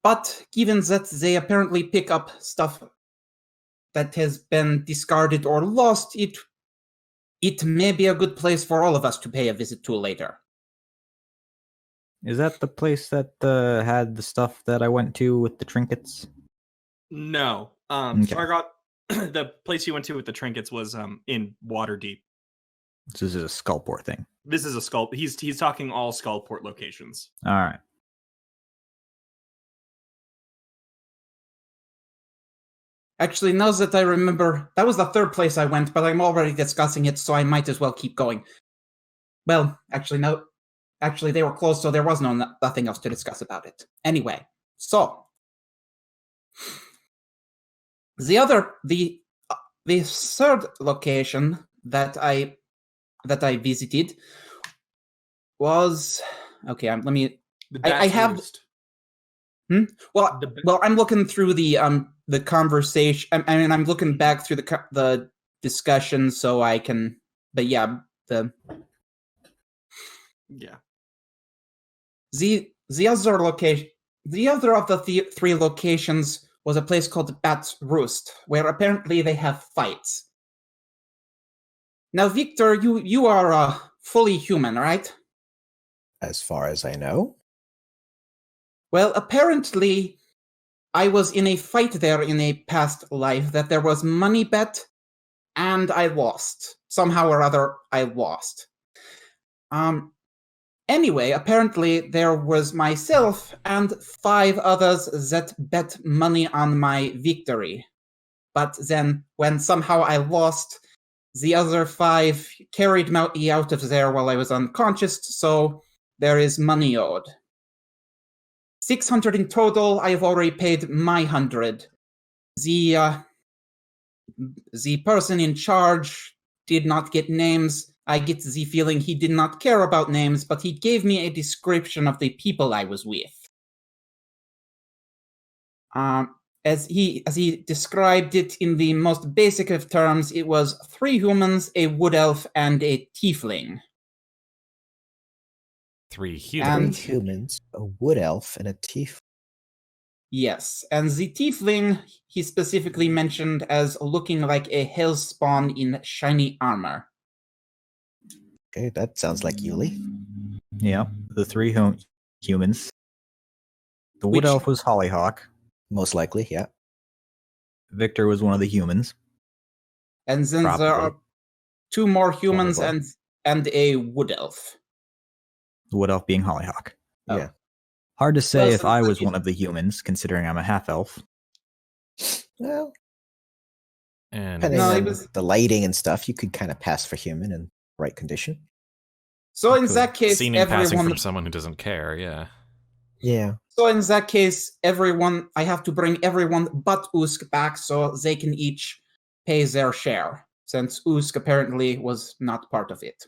But given that they apparently pick up stuff that has been discarded or lost, it may be a good place for all of us to pay a visit to later. Is that the place that had the stuff that I went to with the trinkets? No. Okay. Sargot, the place you went to with the trinkets was in Waterdeep. This is a Skullport thing. This is a skull. He's talking all Skullport locations. All right. Actually, now that I remember, that was the third place I went, but I'm already discussing it, so I might as well keep going. Well, actually, no. Actually, they were closed, so there was nothing else to discuss about it. Anyway, so the third location that I visited was okay. Let me. I have. Roost. Well, The ba- well, I'm looking through the conversation. I mean, I'm looking back through the discussion, so I can. But yeah, Yeah. the other location, the other of the three locations was a place called Bat's Roost, where apparently they have fights. Now, Victor, you are fully human, right? As far as I know. Well, apparently, I was in a fight there in a past life that there was money bet, and I lost. Somehow or other, I lost. Anyway, apparently there was myself and 5 others that bet money on my victory. But then, when somehow I lost, the other 5 carried me out of there while I was unconscious, so there is money owed. 600 in total. I have already paid my 100. The person in charge did not get names, I get the feeling he did not care about names, but he gave me a description of the people I was with. As he described it in the most basic of terms, it was 3 humans, a wood elf, and a tiefling. 3 humans. And 3 humans, a wood elf, and a tiefling. yes, and the tiefling he specifically mentioned as looking like a hellspawn in shiny armor. Okay, that sounds like Yuliy. Yeah, the 3 humans. The wood Which- elf was Hollyhock. Most likely, yeah. Victor was one of the humans. And then there Probably. are 2 more humans Probably. and a wood elf. The wood elf being Hollyhock. Oh. Yeah. Hard to say Well, if I was sometimes- one of the humans, considering I'm a half elf. Well, And depending No, on it was- the lighting and stuff, you could kind of pass for human in right condition. So in Could. that case, seeming passing everyone. from someone who doesn't care, yeah. Yeah. So in that case, everyone. I have to bring everyone but Usk back so they can each pay their share, since Usk apparently was not part of it.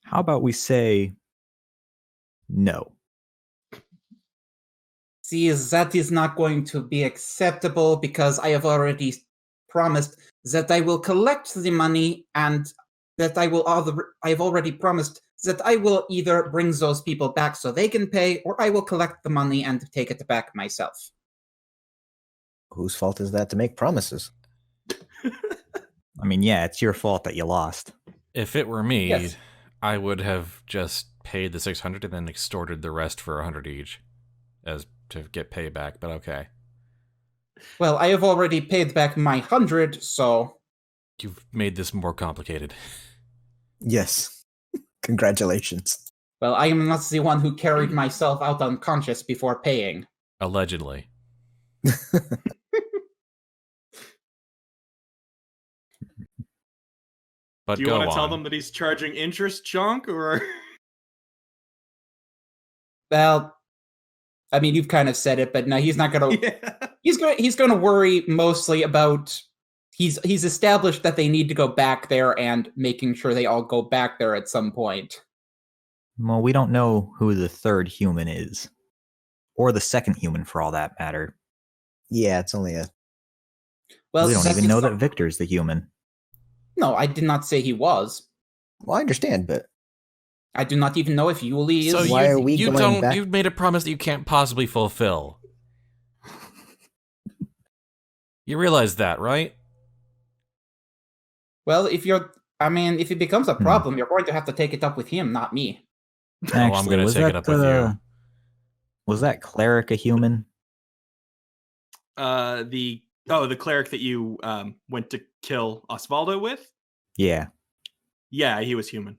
How about we say no? See, that is not going to be acceptable because I have already promised that I will collect the money and that I have already promised that I will either bring those people back so they can pay or I will collect the money and take it back myself. Whose fault is that to make promises? I mean, yeah, it's your fault that you lost. If it were me, Yes. I would have just paid the 600 and then extorted the rest for 100 each as to get payback, but okay. Well, I have already paid back my 100, so You've made this more complicated. Yes. Congratulations. well, I am not the one who carried myself out unconscious before paying. Allegedly. But Do you go want to tell on. them that he's charging interest, Jhank, or Well, I mean, you've kind of said it, but no, he's not going to. yeah. He's going to worry mostly about. He's established that they need to go back there and making sure they all go back there at some point. Well, we don't know who the 3rd human is. Or the 2nd human, for all that matter. Yeah, it's only a. Well, we don't that even is know some- that Victor's the human. No, I did not say he was. Well, I understand, but I do not even know if Yuliy is. So Why you, are we you going don't back? you've made a promise that you can't possibly fulfill. You realize that, right? Well, if it becomes a problem, you're going to have to take it up with him, not me. I'm gonna was take it that, up with you. Was that cleric a human? The cleric that you went to kill Osvaldo with? Yeah, Yeah, he was human.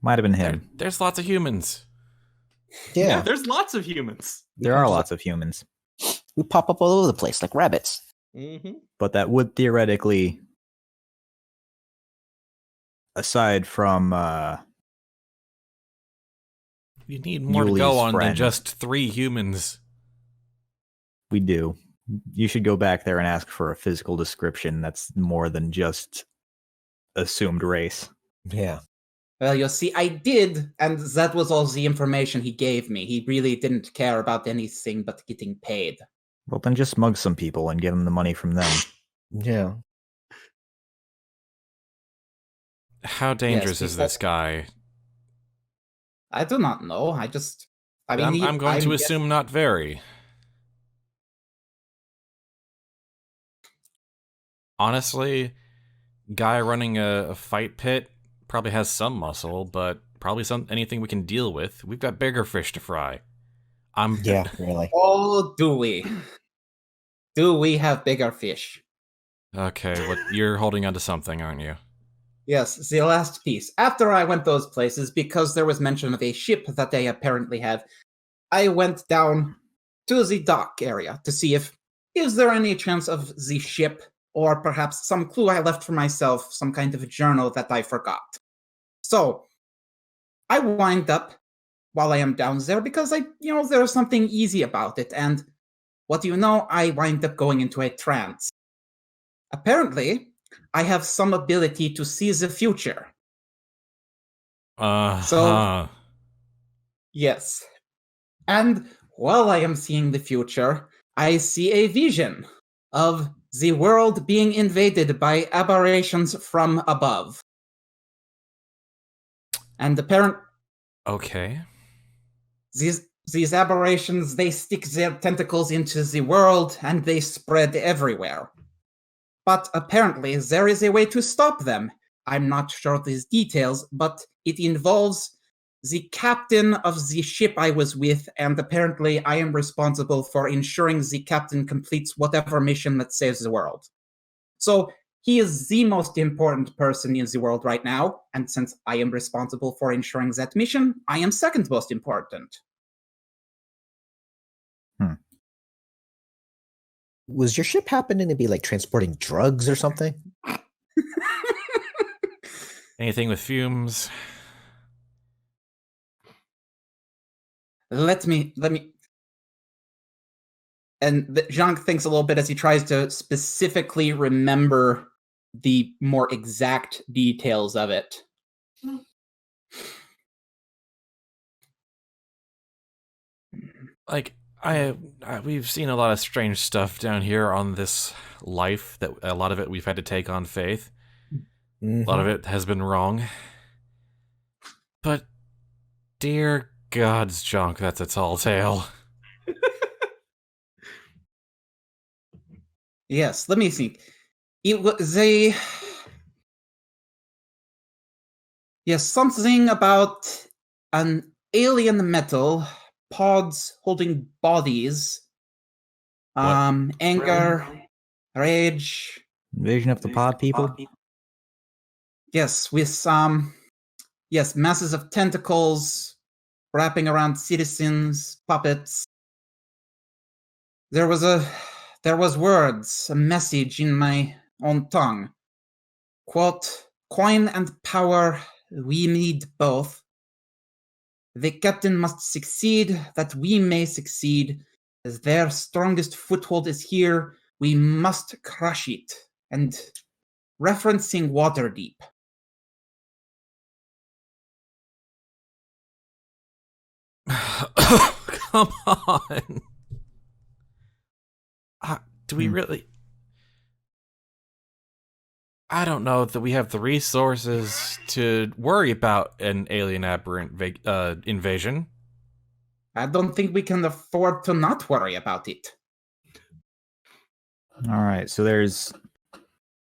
might have been him. There's lots of humans. yeah, There's lots of humans. There are lots of humans. we pop up all over the place like rabbits. Mm-hmm. But that would theoretically, aside from You need more to Yuliy's go on than friend. just 3 humans. we do, you should go back there and ask for a physical description that's more than just assumed race. Yeah. Well, you see, I did, and that was all the information he gave me. He really didn't care about anything but getting paid. Well, then just mug some people and give them the money from them. Yeah. How dangerous Yes, is this guy? I do not know. I mean, I'm going to assume not very. Honestly, guy running a fight pit probably has some muscle, but probably anything we can deal with. We've got bigger fish to fry. Yeah, really. Oh, do we? Do we have bigger fish? Okay, you're holding on to something, aren't you? Yes, the last piece. After I went those places, because there was mention of a ship that they apparently have, I went down to the dock area to see if is there any chance of the ship, or perhaps some clue I left for myself, some kind of a journal that I forgot. So, I wind up while I am down there because there's something easy about it, and what do you know, I wind up going into a trance. Apparently, I have some ability to see the future. So Yes. And while I am seeing the future, I see a vision of the world being invaded by aberrations from above. And okay. these aberrations, they stick their tentacles into the world and they spread everywhere. But apparently there is a way to stop them. I'm not sure these details, but it involves the captain of the ship I was with, and apparently I am responsible for ensuring the captain completes whatever mission that saves the world. So he is the most important person in the world right now, and since I am responsible for ensuring that mission, I am second most important. Was your ship happening to be like transporting drugs or something? Anything with fumes? Let me. And Jhank thinks a little bit as he tries to specifically remember the more exact details of it. Like, we've seen a lot of strange stuff down here on this life, that a lot of it we've had to take on faith. A lot of it has been wrong. But, dear gods, Jhank, that's a tall tale. Yes, let me think. It was something about an alien metal, pods holding bodies, anger, rage. Invasion of the pod people? Yes, with masses of tentacles wrapping around citizens, puppets. There was words, a message in my own tongue. Quote, coin and power, we need both. The captain must succeed, that we may succeed. As their strongest foothold is here, we must crush it. And referencing Waterdeep. Come on. Do we really? I don't know that we have the resources to worry about an alien aberrant invasion. I don't think we can afford to not worry about it. All right, so there's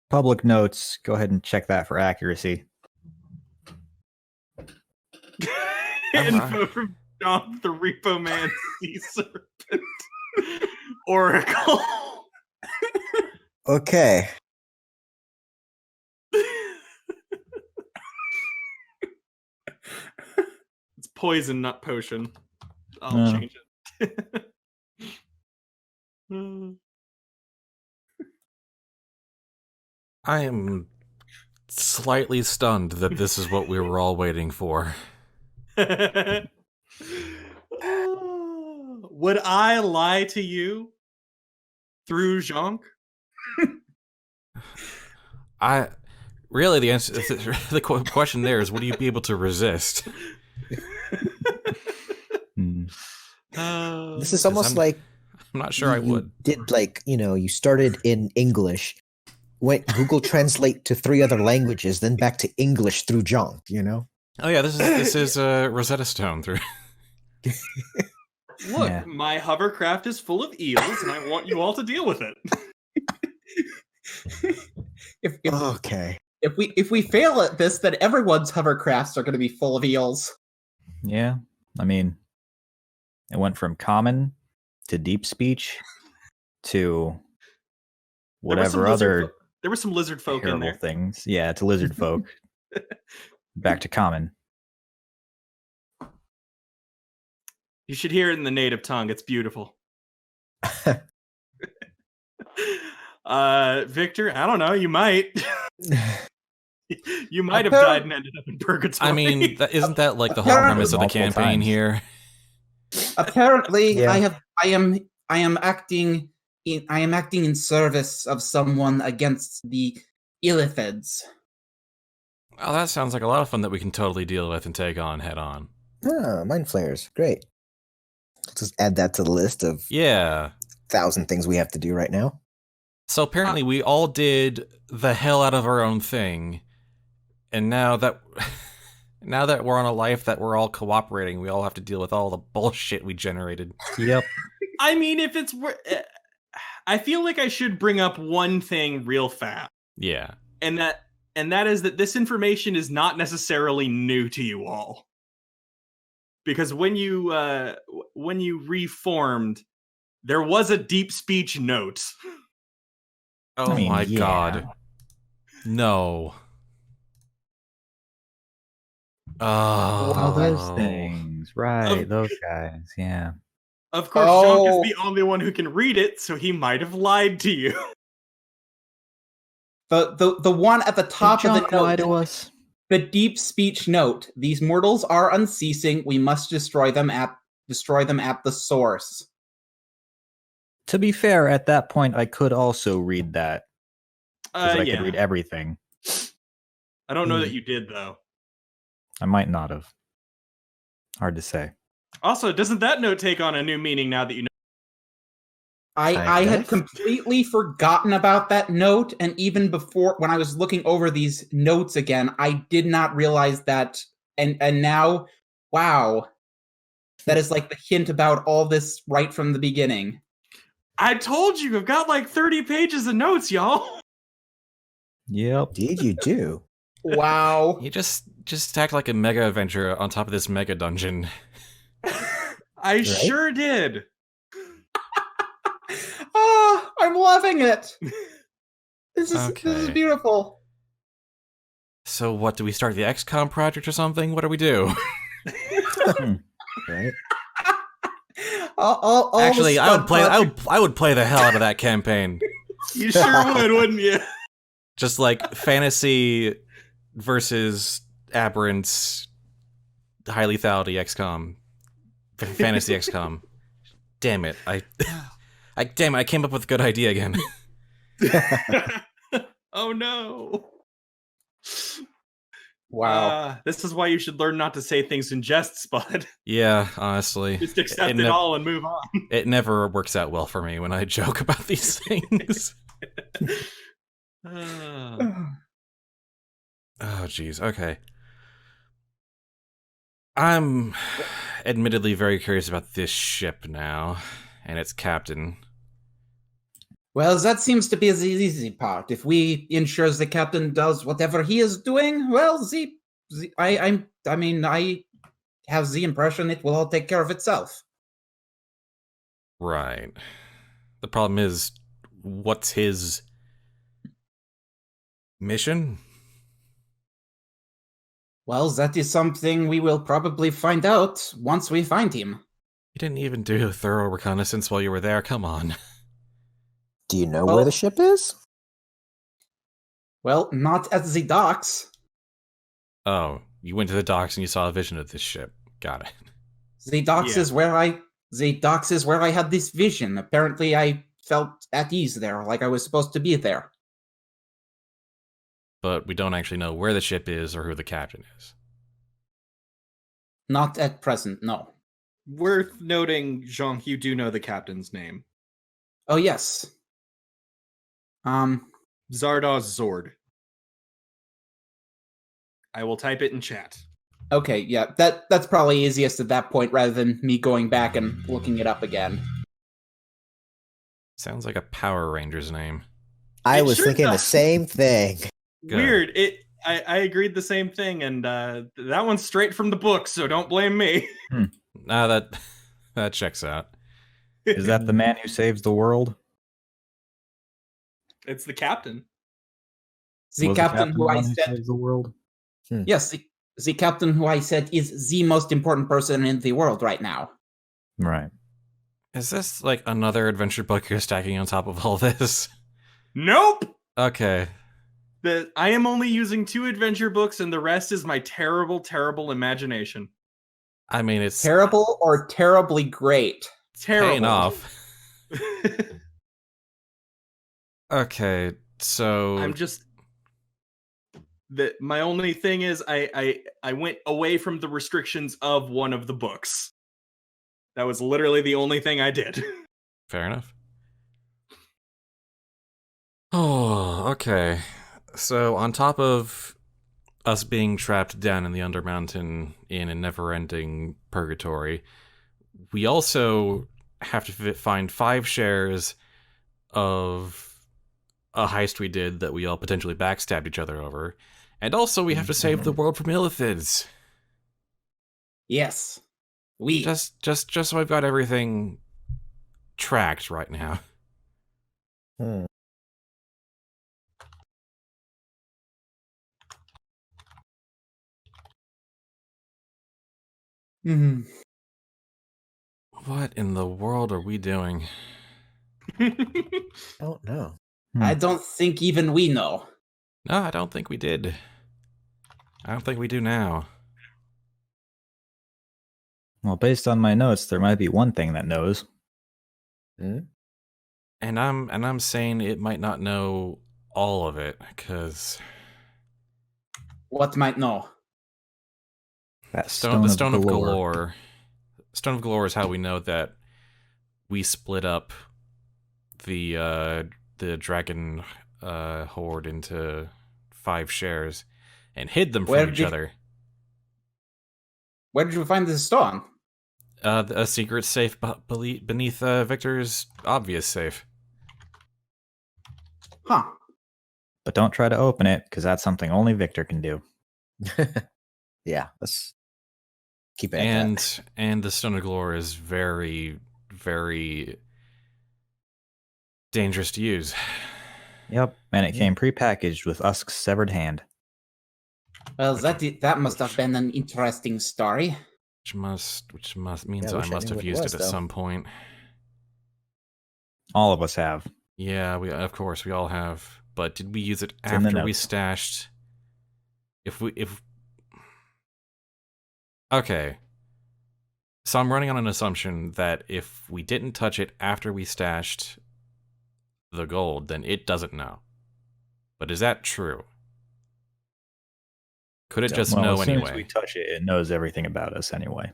public notes. Go ahead and check that for accuracy. Info from John the Repo Man Sea Serpent Oracle. Okay. It's poison, not potion. I'll change it. I am slightly stunned that this is what we were all waiting for. Would I lie to you through Jhank? Really, the answer, the question there is, would you be able to resist? This is almost like I'm not sure I would. Did you started in English, went Google Translate to 3 other languages, then back to English through Jhank, Oh yeah, this is Rosetta Stone through. Look, my hovercraft is full of eels, and I want you all to deal with it. Okay. If we fail at this, then everyone's hovercrafts are going to be full of eels. Yeah, I mean, it went from common to deep speech to whatever other. There were some lizard folk in there. Things, yeah, to lizard folk. Back to common. You should hear it in the native tongue. It's beautiful. Victor, I don't know. You might. You might have died and ended up in purgatory. I mean, isn't that like the whole premise of the campaign here? Apparently, I am acting in service of someone against the illithids. Oh, that sounds like a lot of fun that we can totally deal with and take on head on. Ah, mind flayers. Great. Let's just add that to the list of Yeah. 1,000 things we have to do right now. So apparently we all did the hell out of our own thing. And now that we're on a life that we're all cooperating, we all have to deal with all the bullshit we generated. Yep. I mean, if it's... I feel like I should bring up one thing real fast. Yeah. And that is that this information is not necessarily new to you all. Because when you reformed, there was a deep speech note. Oh my god. No. Oh, those things. Right, those guys, yeah. Of course, Jhank is the only one who can read it, so he might have lied to you. The one at the top of the Jhank lied to note, us. the deep speech note. These mortals are unceasing. We must destroy them at the source. To be fair, at that point, I could also read that. Because I could read everything. I don't know that you did, though. I might not have. Hard to say. Also, doesn't that note take on a new meaning now that you know? I had completely forgotten about that note, and even before, when I was looking over these notes again, I did not realize that, and now, wow, that is like the hint about all this right from the beginning. I told you, I've got like 30 pages of notes, y'all. Yep. Did you do? Wow. You just act like a mega adventure on top of this mega dungeon. I sure did. Oh, I'm loving it. This is beautiful. So what, do we start the XCOM project or something? What do we do? Right? Actually, I would play the hell out of that campaign. You sure would, wouldn't you? Just like fantasy versus aberrant high lethality XCOM. Fantasy XCOM. Damn it. I came up with a good idea again. Oh no. Wow. This is why you should learn not to say things in jest, Spud. Yeah, honestly. Just accept it all and move on. It never works out well for me when I joke about these things. Oh, jeez. Okay. I'm admittedly very curious about this ship now, and its captain. Well, that seems to be the easy part. If we ensure the captain does whatever he is doing, well, I have the impression it will all take care of itself. Right. The problem is, what's his mission? Well, that is something we will probably find out once we find him. You didn't even do a thorough reconnaissance while you were there, come on. Do you know where the ship is? Well, not at the docks. Oh, you went to the docks and you saw a vision of this ship. Got it. The docks is where I had this vision. Apparently I felt at ease there, like I was supposed to be there. But we don't actually know where the ship is or who the captain is. Not at present, no. Worth noting, Jhank, you do know the captain's name. Oh, yes. Zardoz Zord. I will type it in chat. Okay, yeah, that's probably easiest at that point rather than me going back and looking it up again. Sounds like a Power Ranger's name. I was thinking the same thing. Good. Weird. I agreed the same thing, and that one's straight from the book, so don't blame me. That checks out. Is that the man who saves the world? It's the captain. The captain who I said saves the world? Yes, the captain who I said is the most important person in the world right now. Right. Is this like another adventure book you're stacking on top of all this? Nope. Okay. I am only using 2 adventure books, and the rest is my terrible, terrible imagination. I mean, it's terrible or terribly great. Terrible. Paying off. Okay, so My only thing is I went away from the restrictions of one of the books. That was literally the only thing I did. Fair enough. Oh, okay. So on top of us being trapped down in the Undermountain in a never-ending purgatory, we also have to find 5 shares of a heist we did that we all potentially backstabbed each other over. And also we have to save the world from illithids. Yes. We. Just so I've got everything tracked right now. Hmm. Mhm. What in the world are we doing? Don't know. I don't think even we know. No, I don't think we did. I don't think we do now. Well, based on my notes, there might be one thing that knows. Hmm? And I'm saying it might not know all of it, because What might know? That the Stone Stone of of Golorr. Galore. Stone of Galorr is how we know that we split up the dragon horde into 5 shares and hid them from each other. Where did you find this stone? A secret safe beneath Victor's obvious safe. Huh. But don't try to open it, because that's something only Victor can do. Yeah, let's keep it at that. And the Stone of Golorr is very, very dangerous to use. Yep, and it came prepackaged with Usk's severed hand. Well, that must have been an interesting story. Which must means Yeah, I I wish I must knew have what it used was, it at though. some point. All of us have. Yeah, of course we all have. But did we use it It's in the after we notes. stashed? Okay. So I'm running on an assumption that if we didn't touch it after we stashed the gold, then it doesn't know. But is that true? Could it just Well, know as soon anyway? as we touch it, it knows everything about us anyway.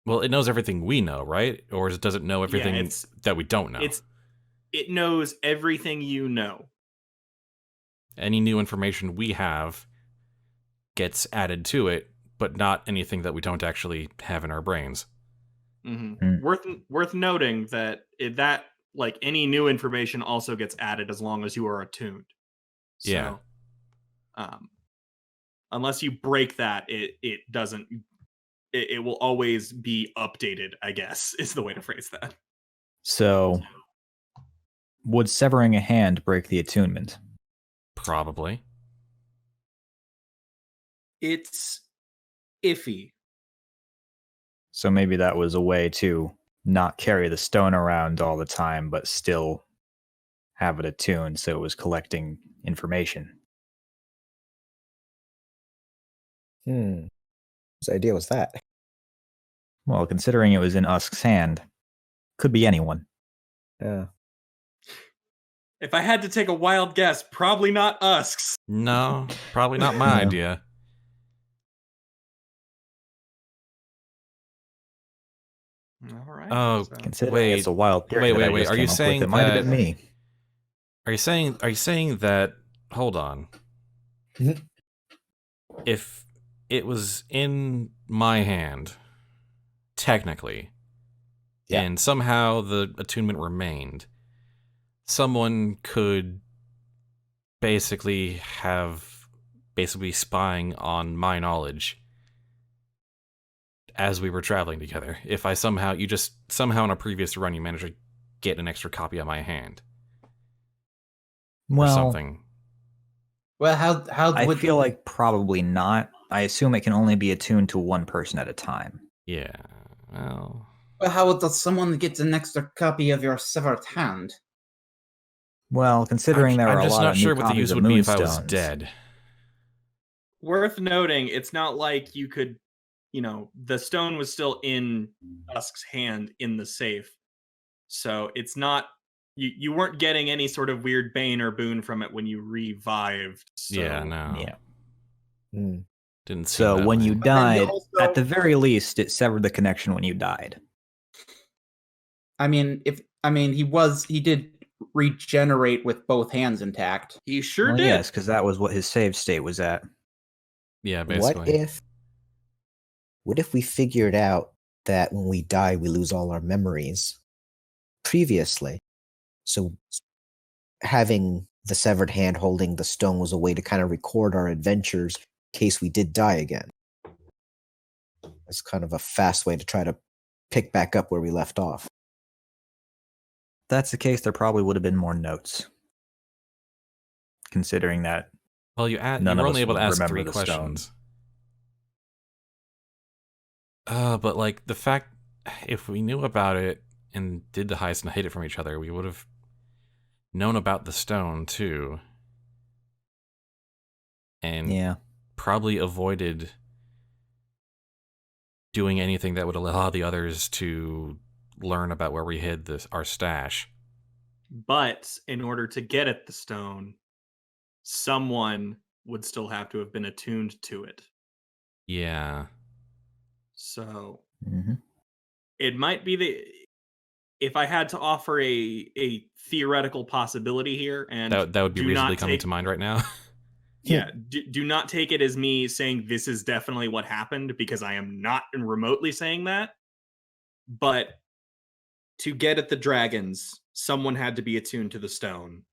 Well, it knows everything we know, right? Or does it know everything that we don't know? It knows everything you know. Any new information we have gets added to it, but not anything that we don't actually have in our brains. Mm-hmm. Worth noting that like any new information also gets added as long as you are attuned. So, Yeah. Unless you break that, it doesn't. It will always be updated, I guess, is the way to phrase that. So, would severing a hand break the attunement? Probably. It's iffy. So maybe that was a way to not carry the stone around all the time, but still have it attuned so it was collecting information. Whose idea was that? Well, considering it was in Usk's hand, could be anyone. Yeah. If I had to take a wild guess, probably not Usk's. No, probably not my No. idea. All right. Oh, Considering it's a wild period. wait. Are you saying it might have been that- me? Are you saying that? Hold on. If it was in my hand, technically, Yeah. and somehow the attunement remained, someone could basically spying on my knowledge as we were traveling together. If I somehow in a previous run you managed to get an extra copy of my hand or Well, something. Well, how I would feel like probably not. I assume it can only be attuned to one person at a time. Yeah. Well, how does someone get an extra copy of your severed hand? Well, considering there are I'm a just lot not of sure new what the copies use of would be if I was Moonstones. dead. Worth noting, it's not like you could, the stone was still in Dusk's hand in the safe. So it's not You weren't getting any sort of weird bane or boon from it when you revived. So. Yeah, no. Yeah. Didn't seem So that when way. you But then you died, also- at the very least, it severed the connection when you died. I mean, he did regenerate with both hands intact. He sure Well, did. yes, because that was what his save state was at. Yeah, basically. What if we figured out that when we die, we lose all our memories previously? So having the severed hand holding the stone was a way to kind of record our adventures in case we did die again. It's kind of a fast way to try to pick back up where we left off. If that's the case, there probably would have been more notes. Considering that Well, you None were of only us able to would ask remember 3 the questions. But like the fact, if we knew about it and did the heist and hid it from each other, we would have known about the stone too, and yeah. probably avoided doing anything that would allow the others to learn about where we hid our stash. But in order to get at the stone, someone would still have to have been attuned to it. Yeah. So Mhm. it might be if I had to offer a theoretical possibility here, and That would be do reasonably not coming take- to mind right now. Yeah, do not take it as me saying this is definitely what happened, because I am not remotely saying that. But to get at the dragons, someone had to be attuned to the stone.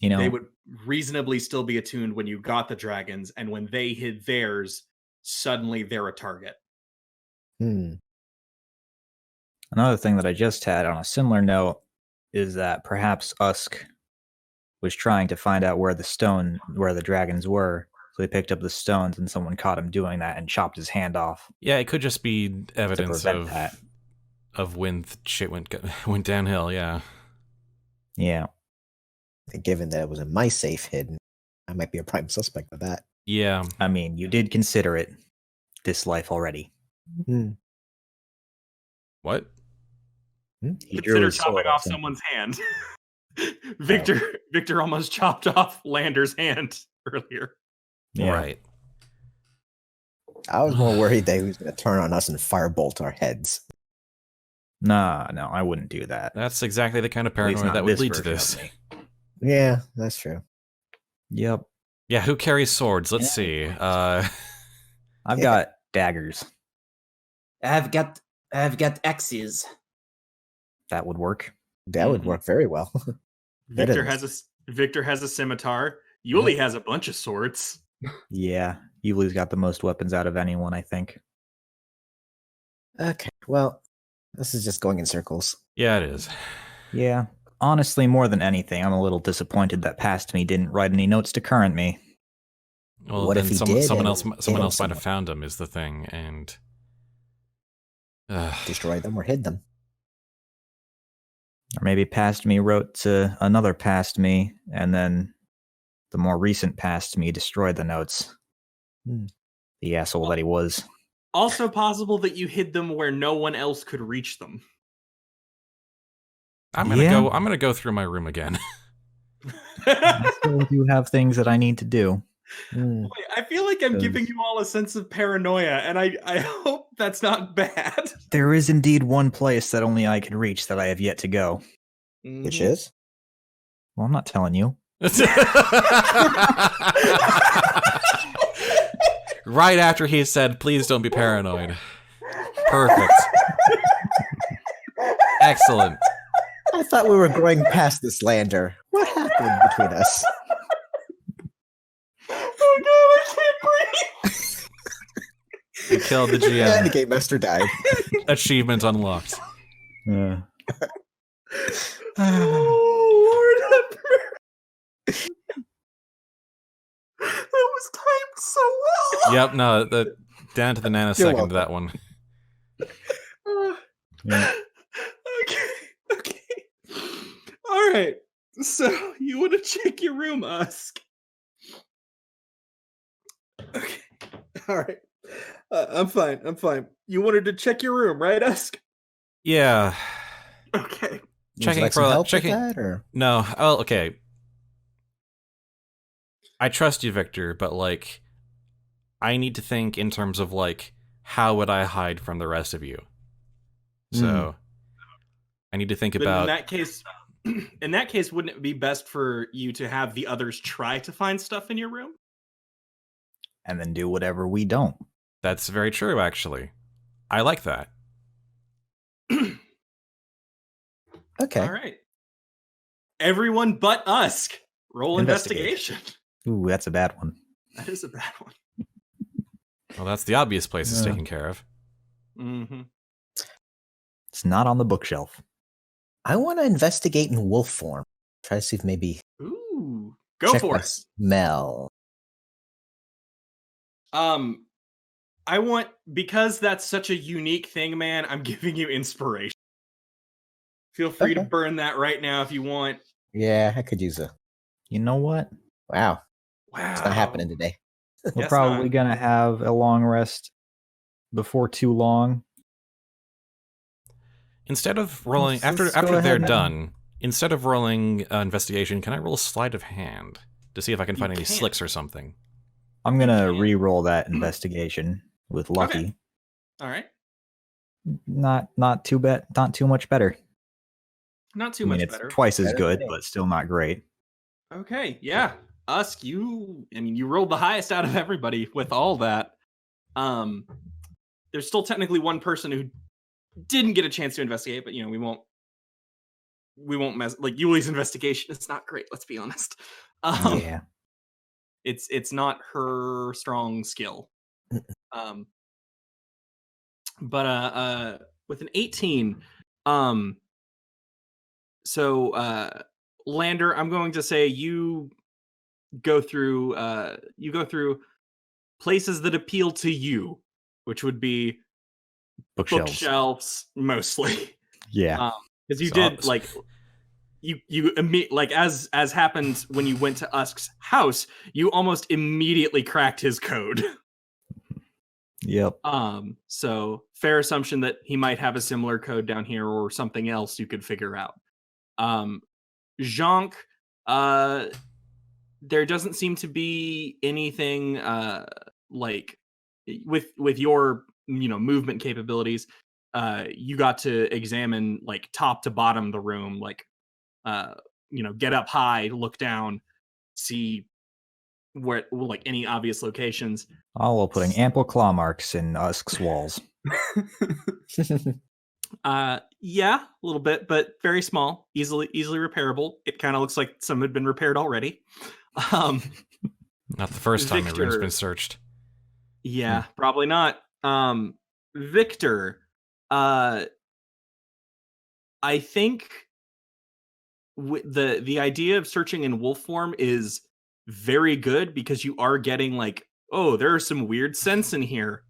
You know, They would reasonably still be attuned when you got the dragons, and when they hid theirs, suddenly they're a target. another thing that I just had on a similar note is that perhaps Usk was trying to find out where the dragons were. So he picked up the stones and someone caught him doing that and chopped his hand off. Yeah, it could just be evidence prevent that. of when shit went downhill. Yeah. Yeah. Given that it was in my safe hidden, I might be a prime suspect of that. Yeah. I mean, you did consider it this life already. What? He drew Consider his sword chopping at off some- someone's hand. Victor almost chopped off Lander's hand earlier. Yeah. Right. I was more worried that he was going to turn on us and firebolt our heads. Nah, no, I wouldn't do that. That's exactly the kind of At least paranoia not that would this lead to version this. of me. Yeah, that's true. Yep. Yeah, who carries swords? Let's see. I've got daggers. I've got axes. That would work. That would work very well. Victor is. has a scimitar. Yuliy has a bunch of swords. Yeah. Yuli's got the most weapons out of anyone, I think. Okay, well, this is just going in circles. Yeah, it is. Yeah. Honestly, more than anything, I'm a little disappointed that past me didn't write any notes to current me. Well, What then if he someone did else and someone hit him else might have somewhere? found them is the thing, and Destroy them or hid them. Or maybe past me wrote to another past me, and then the more recent past me destroyed the notes. The asshole that he was. Also possible that you hid them where no one else could reach them. I'm gonna Yeah. I'm gonna go through my room again. I still do have things that I need to do. Hmm. Boy, I feel like I'm giving Because- you all a sense of paranoia, and I hope that's not bad. There is indeed one place that only I can reach that I have yet to go. Which Mhm. is? Well, I'm not telling you. Right after he said, "Please don't be paranoid." Perfect. Excellent. I thought we were going past this lander. What happened between us? Oh god, I can't breathe. You killed the And the GM. game master died. Achievement unlocked. Yeah. Oh Lord, have mercy. That was timed so well. Yep. No. Down to the nanosecond of that one. Yeah. Okay. All right. So you want to check your room, Usk? Okay. All right. I'm fine. You wanted to check your room, right, Usk? Yeah. Okay. Would you Checking like for some help checking. with that, or No. Oh, okay. I trust you, Victor, but like, I need to think in terms of like, how would I hide from the rest of you? So, I need to think Then in about. that case, wouldn't it be best for you to have the others try to find stuff in your room? And then do whatever we don't. That's very true, actually. I like that. okay? All right. Everyone but Usk. Roll Investigation. investigation. Ooh, that's a bad one. That is a bad one. Well, that's the obvious place it's Yeah. taken care of. Mm-hmm. It's not on the bookshelf. I want to investigate in wolf form. Try to see if maybe Ooh. Go check for my it. smell. I want, because that's such a unique thing, man, I'm giving you inspiration. Feel free to Okay. burn that right now if you want. Yeah, I could use a. You know what? Wow, Wow. it's not happening today. We're Guess probably not. gonna have a long rest before too long. Instead of rolling Let's go after ahead they're and- done, instead of rolling investigation, can I roll sleight of hand to see if I can You find any can. slicks or something? I'm gonna can. re-roll that investigation with lucky. Okay. All right. Not too bad. Not too much better. Not too I mean, much it's better. twice as Better good, than me. but still not great. Okay, yeah. Usk, you rolled the highest out of everybody with all that. There's still technically one person who didn't get a chance to investigate, but we won't mess, like, Yuliy's investigation. It's not great, let's be honest. Yeah. It's not her strong skill. But with an 18, so Lander, I'm going to say you go through places that appeal to you, which would be Bookshelves. bookshelves mostly. Yeah. Because you So- did, like, you like, as happened when you went to Usk's house, you almost immediately cracked his code. Yep. So fair assumption that he might have a similar code down here or something else you could figure out. Jhank, there doesn't seem to be anything like, with your movement capabilities. You got to examine, like, top to bottom the room, like, get up high, look down, see where, like, any obvious locations. All while putting ample claw marks in Usk's walls. Yeah, a little bit, but very small, easily repairable. It kind of looks like some had been repaired already. Not the first time a room's Victor. been searched. Yeah, probably not. Victor, I think the idea of searching in wolf form is very good, because you are getting, like, oh, there are some weird scents in here.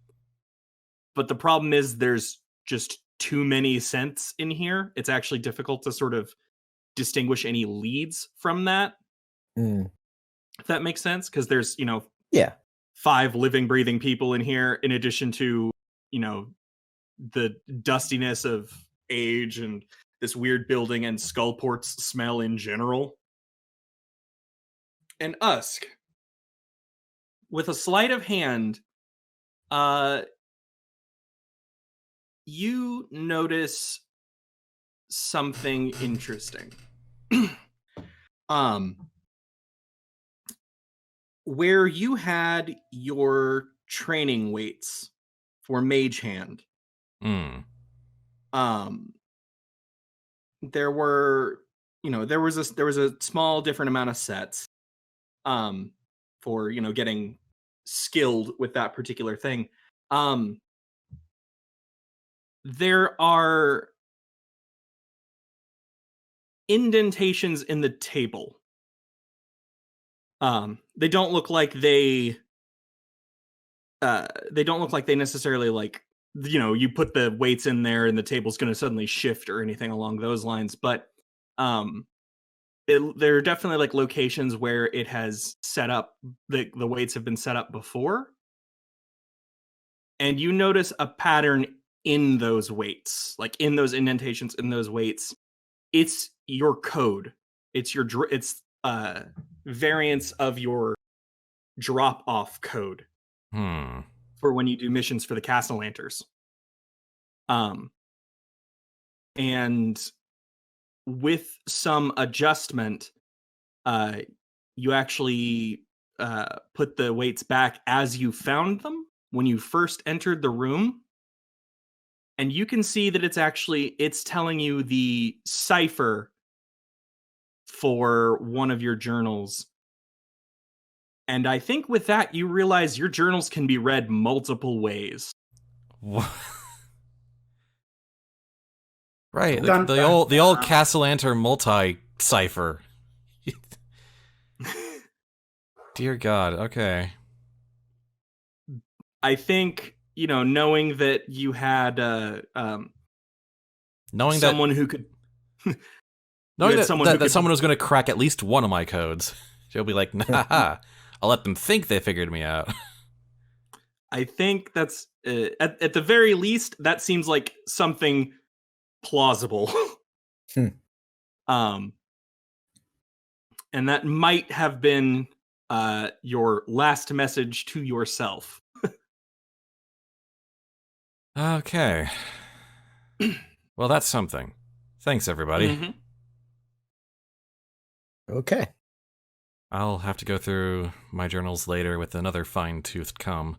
But the problem is there's just too many scents in here. It's actually difficult to sort of distinguish any leads from that. Mm, If that makes sense, because there's, yeah. 5 living, breathing people in here, in addition to, the dustiness of age and this weird building and Skullport's smell in general. And Usk, with a sleight of hand, you notice something interesting. Where you had your training weights for Mage Hand, there were, there was a small different amount of sets, for, getting skilled with that particular thing. There are indentations in the table. They don't look like they necessarily, like, you put the weights in there and the table's going to suddenly shift or anything along those lines, but there are definitely, like, locations where it has set up, the weights have been set up before, and you notice a pattern in those weights, like in those indentations, in those weights, it's your code. It's your variants of your drop off code for when you do missions for the Castellanters. And with some adjustment, you actually put the weights back as you found them when you first entered the room. And you can see that it's telling you the cipher for one of your journals. And I think with that, you realize your journals can be read multiple ways. Right, Dun, the dun, old Castellanter multi-cipher. Dear God, okay. I think, knowing that you had Knowing someone who could... knowing that someone someone was going to crack at least one of my codes. She'll be like, nah, I'll let them think they figured me out. I think that's, at the very least, that seems like something plausible. And that might have been your last message to yourself. Okay. Well, that's something. Thanks, everybody. Mm-hmm. Okay. I'll have to go through my journals later with another fine-toothed comb.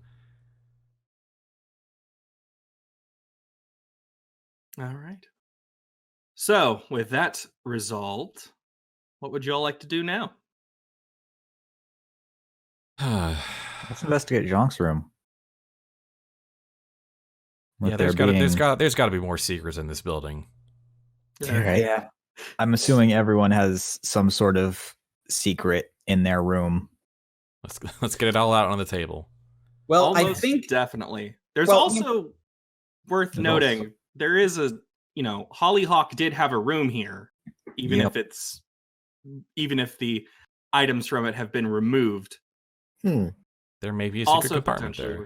All right. So, with that resolved, what would you all like to do now? Let's investigate Jhank's room. Yeah, there's got to be more secrets in this building. Right. Yeah. I'm assuming everyone has some sort of secret in their room. Let's get it all out on the table. Well, Almost I think definitely. There's also worth There's noting also- there is Hollyhock did have a room here, even Yep. if the items from it have been removed. There may be a secret compartment there.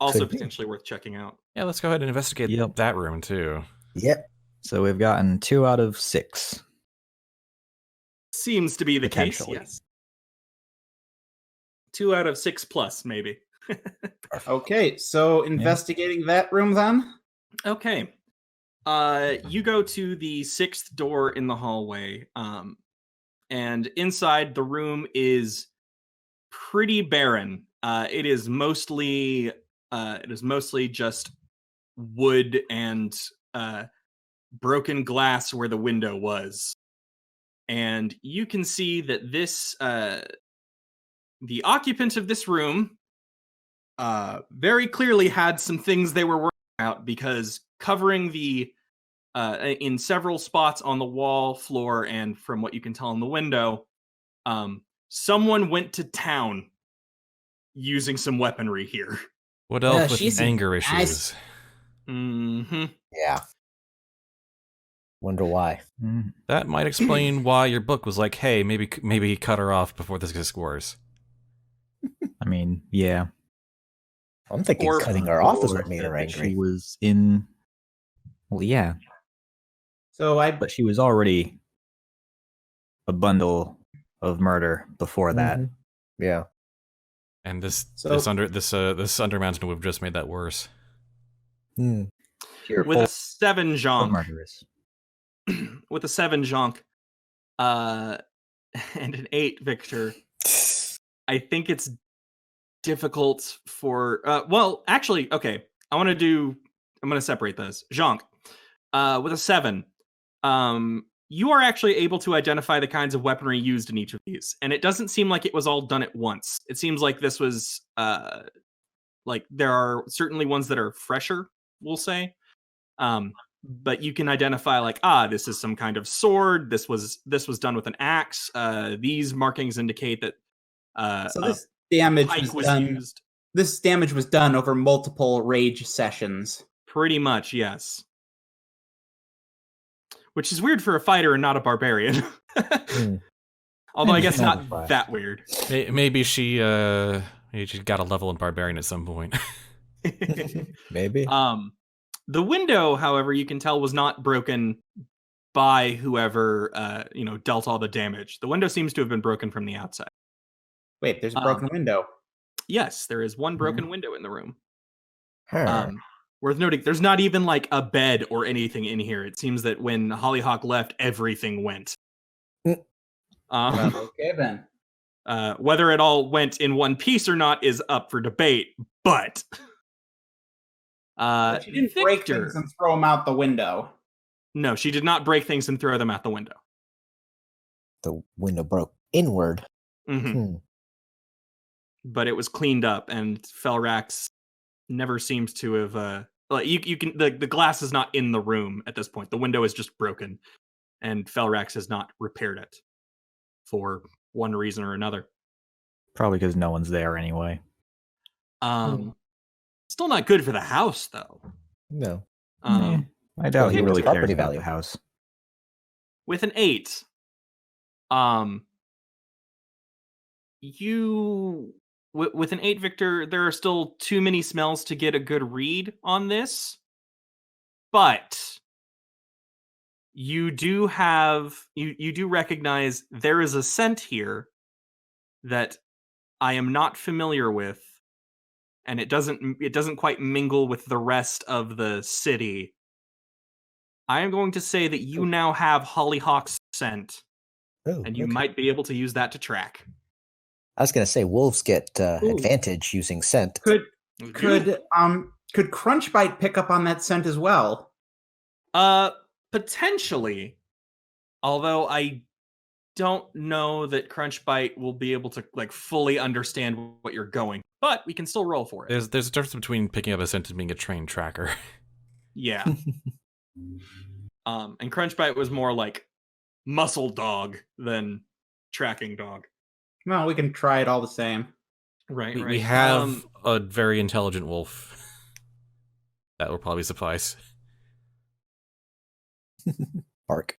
Could be. Potentially worth checking out. Yeah, let's go ahead and investigate that room too. Yep. So we've gotten 2 out of 6. Seems to be the case, Potentially. yes. 2 out of 6 plus, maybe. okay. So investigating that room then. Okay. You go to the 6th door in the hallway, and inside the room is pretty barren. It is mostly just wood and broken glass where the window was. And you can see that this the occupant of this room very clearly had some things they were working out, because covering the in several spots on the wall, floor, and from what you can tell in the window, someone went to town using some weaponry here. What else she's with anger issues? Mm-hmm. Yeah. Wonder why. That might explain why your book was like, hey, maybe cut her off before this gets worse. I mean, yeah. I'm thinking Or- cutting her off is what Or made her that She angry. was in. Well, yeah, So but she was already a bundle of murder before that. Mhm. Yeah. And this So- undermines would have just made that worse. Hmm. Pure With a full 7 of Jhank, murderous. with a 7 Jhank, and an 8 Victor, I think it's difficult for well, actually, okay. I'm gonna separate those. Jhank, with a 7, you are actually able to identify the kinds of weaponry used in each of these, and it doesn't seem like it was all done at once. It seems like this was like there are certainly ones that are fresher, we'll say. But you can identify like, this is some kind of sword. This was done with an axe. These markings indicate that so this damage pike was was done. used. This damage was done over multiple rage sessions. Pretty much, yes. Which is weird for a fighter and not a barbarian. Although I guess not Class. that weird. Maybe she got a level in Barbarian at some point. Maybe. The window, however, you can tell was not broken by whoever dealt all the damage. The window seems to have been broken from the outside. Wait, there's a broken window. Yes, there is one broken window in the room. Huh. Worth noting, there's not even like a bed or anything in here. It seems that when Hollyhock left, everything went. Okay, then. Whether it all went in one piece or not is up for debate, but She didn't break things and throw them out the window. No, she did not break things and throw them out the window. The window broke inward. Mm-hmm. But it was cleaned up, and Felrax never seems to have. You can the glass is not in the room at this point. The window is just broken, and Felrax has not repaired it for one reason or another. Probably because no one's there anyway. Still not good for the house, though. No. I doubt he really cares about the house. With an 8, with an 8, Victor, there are still too many smells to get a good read on this, but you do recognize there is a scent here that I am not familiar with, and it doesn't quite mingle with the rest of the city. I am going to say that you now have Hollyhock's scent, and you might be able to use that to track. I was going to say wolves get advantage using scent. Could Crunchbite pick up on that scent as well? Potentially. Although I don't know that Crunchbite will be able to like fully understand what you're going, but we can still roll for it. There's a difference between picking up a scent and being a trained tracker. Yeah. And Crunchbite was more like muscle dog than tracking dog. Well, we can try it all the same. Right. We have a very intelligent wolf. That will probably suffice. Bark.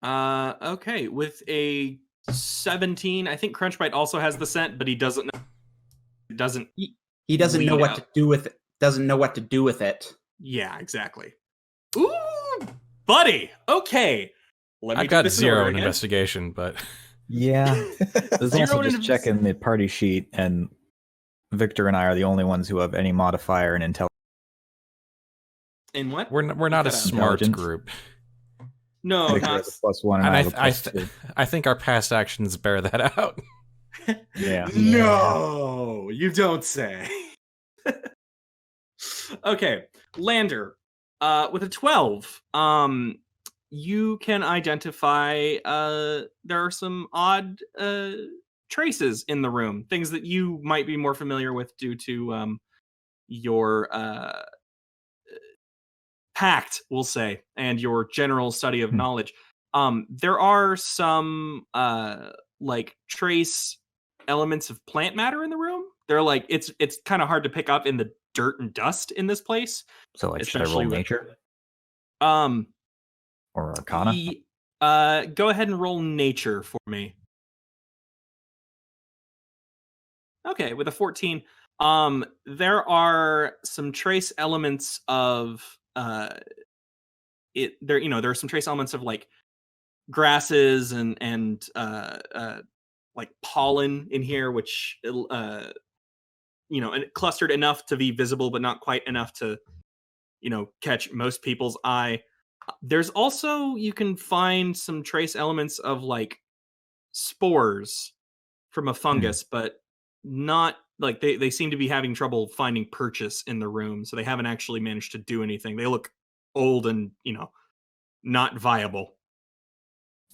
Okay, with a 17, I think Crunchbite also has the scent, but he doesn't know. He doesn't know what to do with it. Doesn't know what to do with it. Yeah, exactly. Ooh, buddy. Okay. I've got 0 in investigation, but yeah, there's also just checking the party sheet, and Victor and I are the only ones who have any modifier in intelligence. In what? We're not a smart group. No, Victor not has a +1, and I think our past actions bear that out. Yeah. No, you don't say. Okay, Lander, with a 12, you can identify there are some odd traces in the room, things that you might be more familiar with due to your pact, we'll say, and your general study of knowledge. There are some like trace elements of plant matter in the room. They're like it's kind of hard to pick up in the dirt and dust in this place. So like, should I roll nature? Or Arcana? Go ahead and roll nature for me. Okay, with a 14, there are some trace elements of there are some trace elements of like grasses and like pollen in here, which clustered enough to be visible, but not quite enough to catch most people's eye. There's also, you can find some trace elements of like spores from a fungus, but not like they seem to be having trouble finding purchase in the room, so they haven't actually managed to do anything. They look old and not viable.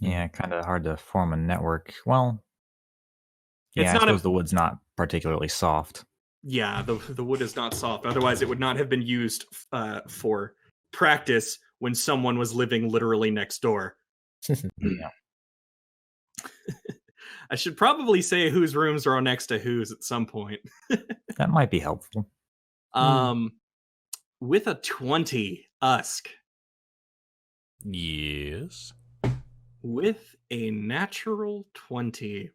Yeah, kind of hard to form a network. Well, yeah, I suppose the wood's not particularly soft. Yeah, the wood is not soft. Otherwise, it would not have been used for practice when someone was living literally next door. Yeah. I should probably say whose rooms are next to whose at some point. That might be helpful. With a 20, Usk. Yes. With a natural 20.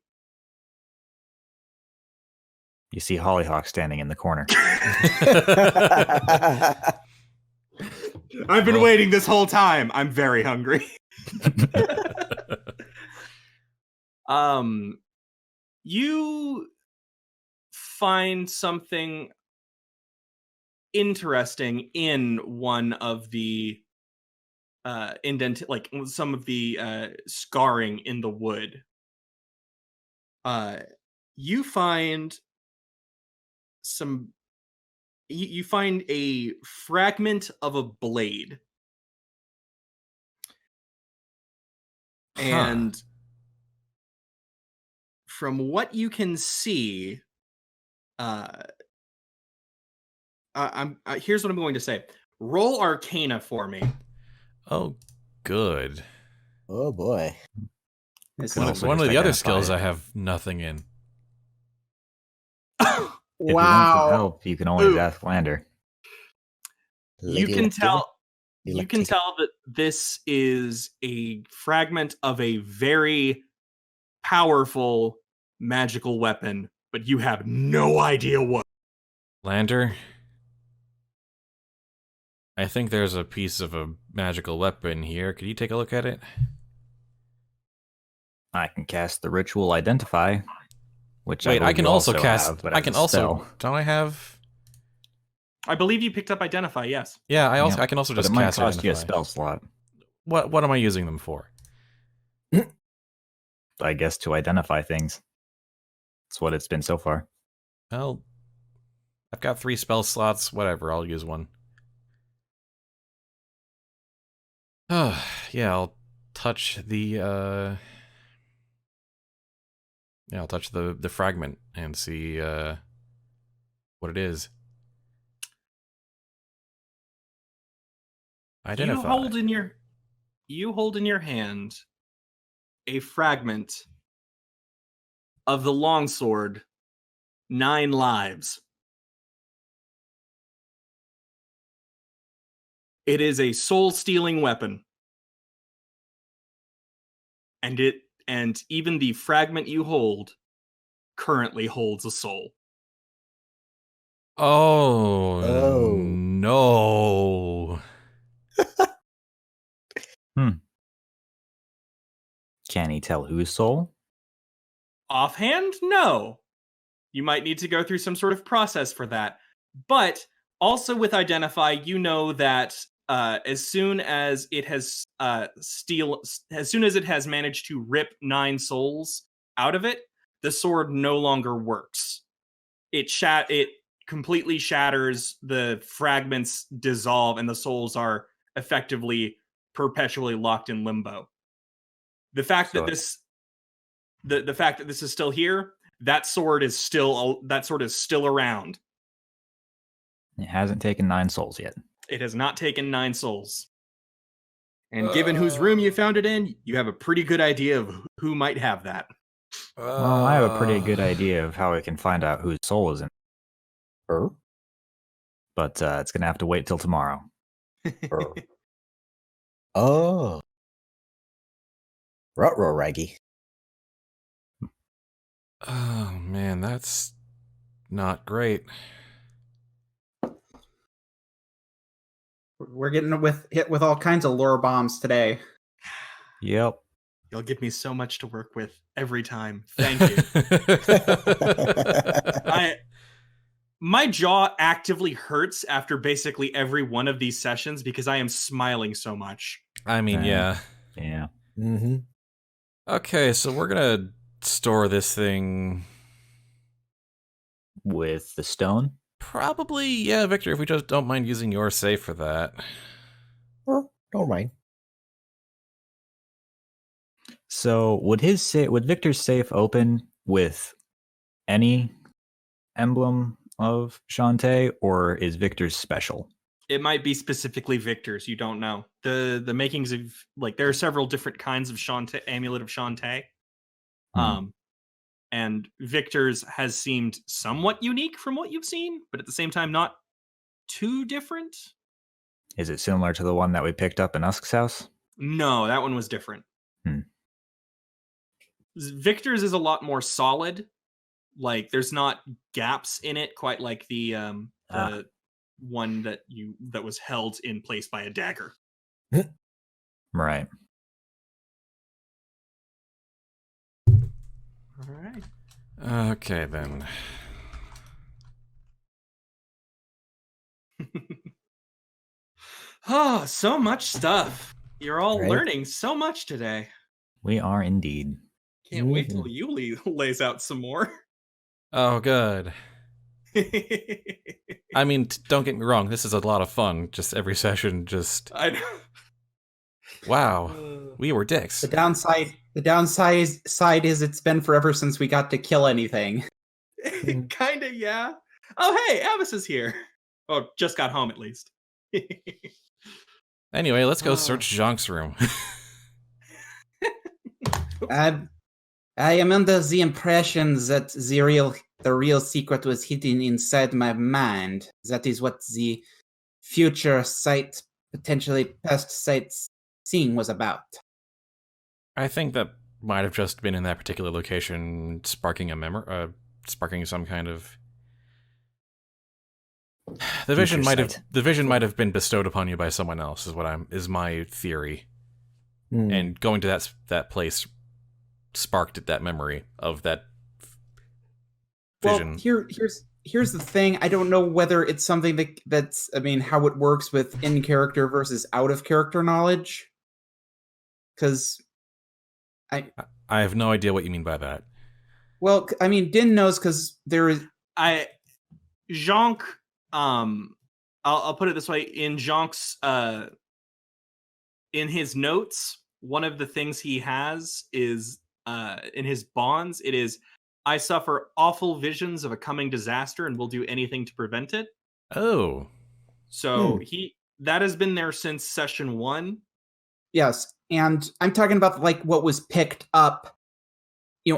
You see Hollyhock standing in the corner. I've been Well- waiting this whole time. I'm very hungry. You find something interesting in one of the some of the scarring in the wood. You find you find a fragment of a blade. And from what you can see, here's what I'm going to say. Roll Arcana for me. Oh, good. Oh boy. This Could One, is- also one of just the other identify skills it. I have nothing in. If you want some wow. help, you can always Ooh. ask Lander. You Lady can Luck, tell. Lady You Luck, can take it. tell that this is a fragment of a very powerful magical weapon, but you have no idea what. Lander, I think there's a piece of a magical weapon here. Could you take a look at it? I can cast the ritual identify, which Wait, I believe can you also cast. have, but I as can a also. spell. Don't I have? I believe you picked up Identify. Yes. Yeah, I also. Yep. I can also But just it might cast cost you a identify. spell slot, What am I using them for? I guess, to identify things. That's what it's been so far. Well, I've got 3 spell slots. Whatever, I'll use one. Yeah, I'll touch the. Yeah, I'll touch the fragment and see what it is. Identify. You hold in your hand a fragment of the longsword 9 Lives. It is a soul-stealing weapon. And even the fragment you hold currently holds a soul. Oh, Oh. no. Can he tell whose soul? Offhand, no. You might need to go through some sort of process for that. But also with Identify, you know that as soon as it has managed to rip 9 souls out of it, the sword no longer works. It completely shatters, the fragments dissolve, and the souls are effectively perpetually locked in limbo. The fact So- that the fact that this is still here, that sword is still around. It hasn't taken 9 souls yet. It has not taken 9 souls. And given whose room you found it in, you have a pretty good idea of who might have that. Well, I have a pretty good idea of how I can find out whose soul is in, Er? but it's going to have to wait till tomorrow. Er. Oh. Ruh-roh, Raggy. Oh, man, that's not great. We're getting hit with all kinds of lore bombs today. Yep. You'll give me so much to work with every time. Thank you. My jaw actively hurts after basically every one of these sessions because I am smiling so much. I mean, yeah. Yeah. Mm-hmm. Okay, so we're gonna store this thing. With the stone? Probably, yeah, Victor, if we just don't mind using your safe for that. Well, don't mind. So would Victor's safe open with any emblem of Shantae, or is Victor's special? It might be specifically Victor's. You don't know. The makings of, like, there are several different kinds of Shantae, amulet of Shantae. And Victor's has seemed somewhat unique from what you've seen, but at the same time not too different. Is it similar to the one that we picked up in Usk's house? No, that one was different. Victor's is a lot more solid. Like, there's not gaps in it quite like the one that was held in place by a dagger. Right. All right. Okay, then. Oh, so much stuff. You're all Right. learning so much today. We are indeed. Can't wait till Yuliy lays out some more. Oh, good. I mean, don't get me wrong. This is a lot of fun. Just every session, just I know. wow, we were dicks. The downside is it's been forever since we got to kill anything. Kinda, yeah. Oh, hey, Avis is here. Oh, just got home at least. Anyway, let's go search Jhank's room. I am under the impression that the real secret was hidden inside my mind. That is what the future sight, potentially past sight seeing was about. I think that might have just been in that particular location, sparking a sparking some kind of. The vision might have been bestowed upon you by someone else. Is my theory. And going to that place sparked that memory of that vision. Well, here's the thing. I don't know whether it's something that's how it works with in character versus out of character knowledge. Because I have no idea what you mean by that. Well, Din knows because there is Jhank. I'll put it this way: in Jhank's in his notes, one of the things he has is in his bonds. It is, I suffer awful visions of a coming disaster and will do anything to prevent it. Oh, so that has been there since session 1. Yes, and I'm talking about what was picked up,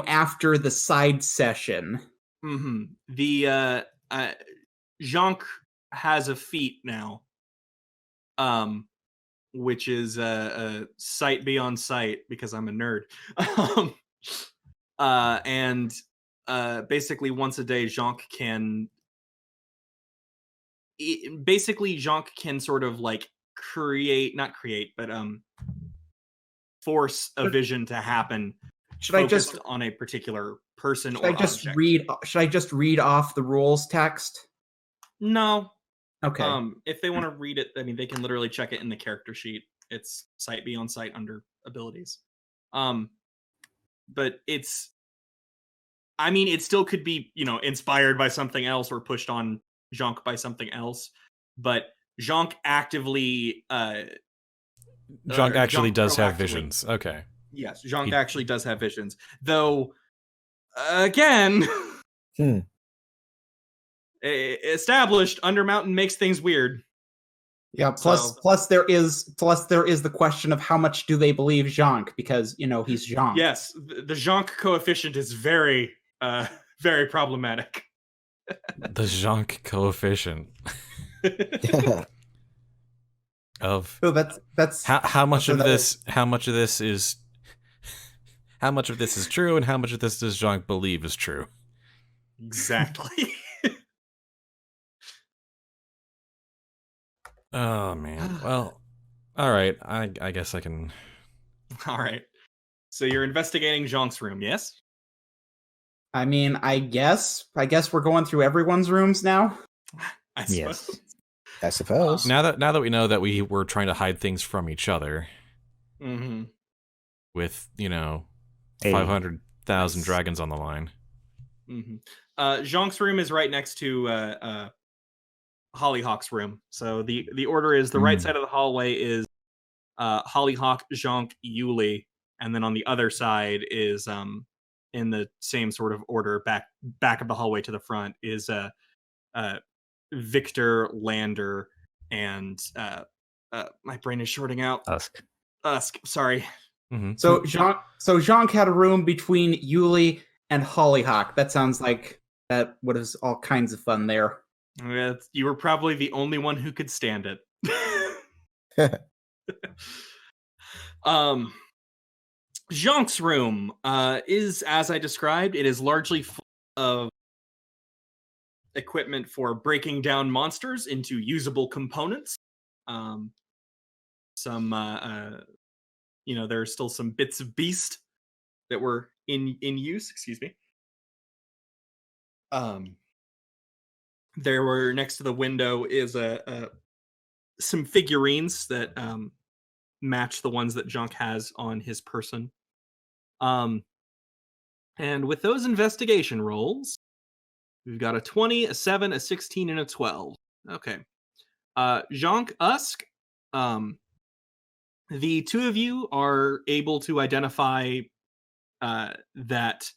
after the side session. Mm-hmm. The Jhank has a feat now, which is a sight beyond sight because I'm a nerd. And basically once a day, Jhank can sort of force a vision to happen. Should I just on a particular person or object? Should I just read off the rules text? No. Okay. If they want to read it, they can literally check it in the character sheet. It's sight beyond sight under abilities. But it's, it still could be, inspired by something else or pushed on Jhank by something else. But Jhank actively, Jhank actually does have visions. Okay. Yes, Jhank actually does have visions. Though, again, established, Undermountain makes things weird. Yeah. Plus there is the question of how much do they believe Jhank, because he's Jhank. Yes, the Jhank coefficient is very, very problematic. The Jhank coefficient. That's how much of this is true, and how much of this does Jhank believe is true? Exactly. Oh man. Well, all right. I guess I can. All right. So you're investigating Jhank's room, yes? I guess we're going through everyone's rooms now. I suppose. Yes. I suppose. Now that we know that we were trying to hide things from each other, with 500,000 dragons on the line. Jhank's room is right next to Hollyhock's room. So the order is the right side of the hallway is Hollyhock, Jhank, Yuliy, and then on the other side is in the same sort of order back of the hallway to the front is Victor, Lander, and my brain is shorting out. Usk. Sorry. Mm-hmm. So Jhank had a room between Yuliy and Hollyhock. That sounds like that was all kinds of fun there. You were probably the only one who could stand it. Jhank's room is, as I described, it is largely full of equipment for breaking down monsters into usable components. There are still some bits of beast that were in use. Excuse me. There were next to the window is some figurines that match the ones that Jhank has on his person. And with those investigation rolls, we've got a 20, a 7, a 16, and a 12. Okay. Jhank, Usk, the two of you are able to identify that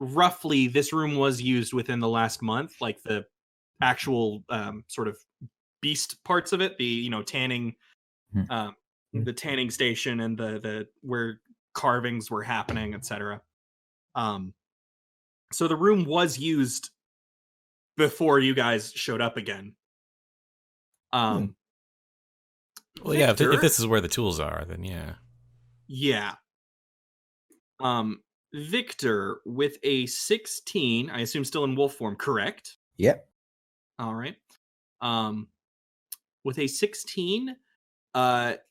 roughly this room was used within the last month, like the actual sort of beast parts of it, the tanning, the tanning station and the where carvings were happening, etc. So the room was used before you guys showed up again. Well, yeah, if Victor, this is where the tools are, then yeah. Yeah. Victor with a 16, I assume still in wolf form, correct? Yep. All right. With a 16,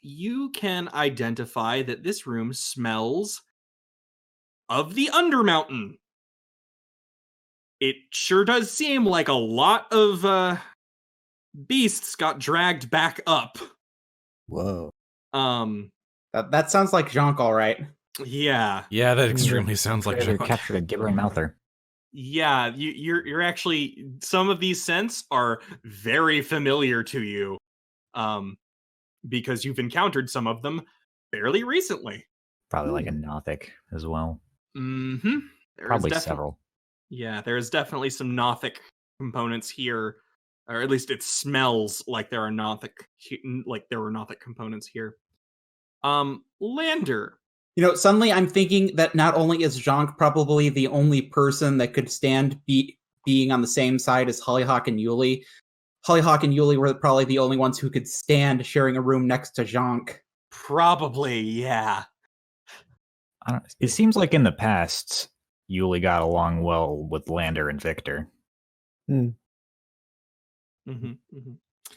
you can identify that this room smells of the Undermountain. It sure does seem like a lot of beasts got dragged back up. Whoa. That sounds like Jhank, all right. Yeah. Yeah, that extremely sounds like They Jhank. captured a gibbering mouther. Yeah, you're actually, some of these scents are very familiar to you, because you've encountered some of them fairly recently. Probably like a Nothic as well. Mm-hmm. Probably several. Yeah, there's definitely some Nothic components here, or at least it smells like there are Nothic components here. Lander. Suddenly I'm thinking that not only is Jhank probably the only person that could stand being on the same side as Hollyhock and Yuliy. Hollyhock and Yuliy were probably the only ones who could stand sharing a room next to Jhank. Probably, yeah. It seems like in the past, Yuliy got along well with Lander and Victor.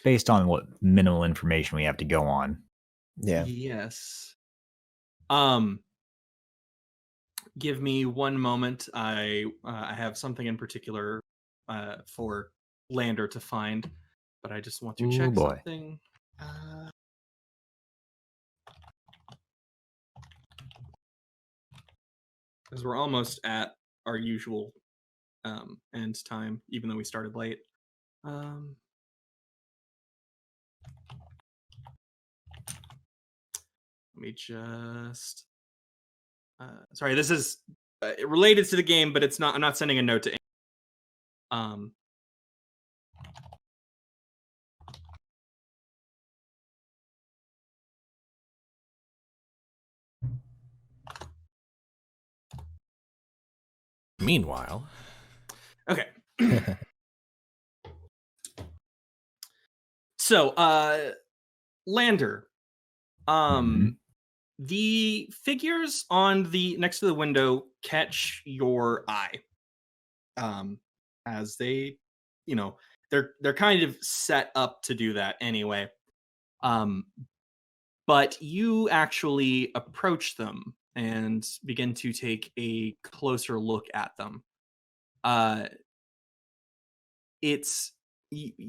Based on what minimal information we have to go on. Yeah. Yes. Give me one moment. I have something in particular for Lander to find, but I just want to check something. Because we're almost at our usual end time, even though we started late. Let me just... sorry, this is related to the game, but it's not. I'm not sending a note to Meanwhile. Okay. So, Lander, the figures on the next to the window catch your eye. As they, they're kind of set up to do that anyway. But you actually approach them and begin to take a closer look at them. It's